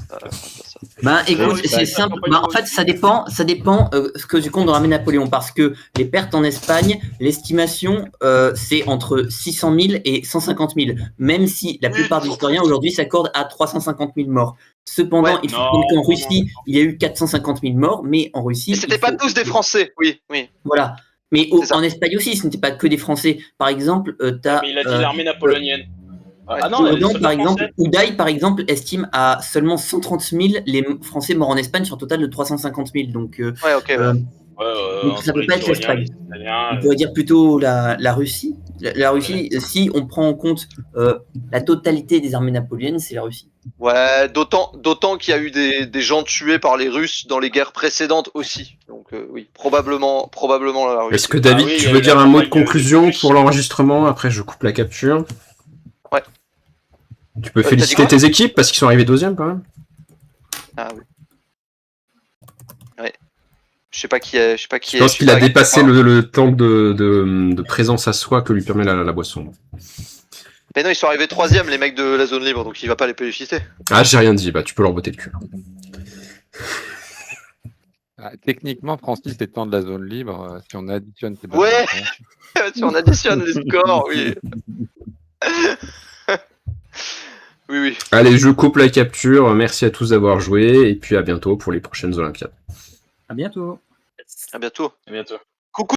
Ben écoute, c'est simple. Ben, en fait, ça dépend ce que tu comptes dans l'armée Napoléon, parce que les pertes en Espagne, l'estimation, c'est entre 600 000 et 150 000, même si la plupart des historiens aujourd'hui s'accordent à 350 000 morts. Cependant, il faut comprendre qu'en Russie, il y a eu 450 000 morts, mais en Russie... Mais c'était pas tous des Français, oui. Voilà. Mais en Espagne aussi, ce n'était pas que des Français. Par exemple, t'as... Mais il a dit l'armée napoléonienne. Ah non, par exemple, Uday, par exemple, estime à seulement 130 000 les Français morts en Espagne sur un total de 350 000. Donc, donc ça peut pas être l'Espagne. On pourrait dire plutôt la Russie. La Russie, si on prend en compte la totalité des armées napoléoniennes, c'est la Russie. Ouais, d'autant qu'il y a eu des gens tués par les Russes dans les guerres précédentes aussi. Donc oui, probablement la Russie. Est-ce que David, tu veux dire un mot de conclusion pour l'enregistrement? Après, je coupe la capture. Ouais. Tu peux féliciter tes équipes parce qu'ils sont arrivés deuxième quand même. Ah oui. Ouais. Je sais pas qui est. Je pense qu'il a dépassé le temps de présence à soi que lui permet la boisson. Mais non, ils sont arrivés troisième, les mecs de la zone libre, donc il va pas les féliciter. Ah, j'ai rien dit, bah tu peux leur botter le cul. Techniquement, Francis est temps de la zone libre. Si on additionne ces ouais. Si on additionne les scores, oui. Oui. Allez, je coupe la capture. Merci à tous d'avoir joué et puis à bientôt pour les prochaines Olympiades. À bientôt. À bientôt. À bientôt.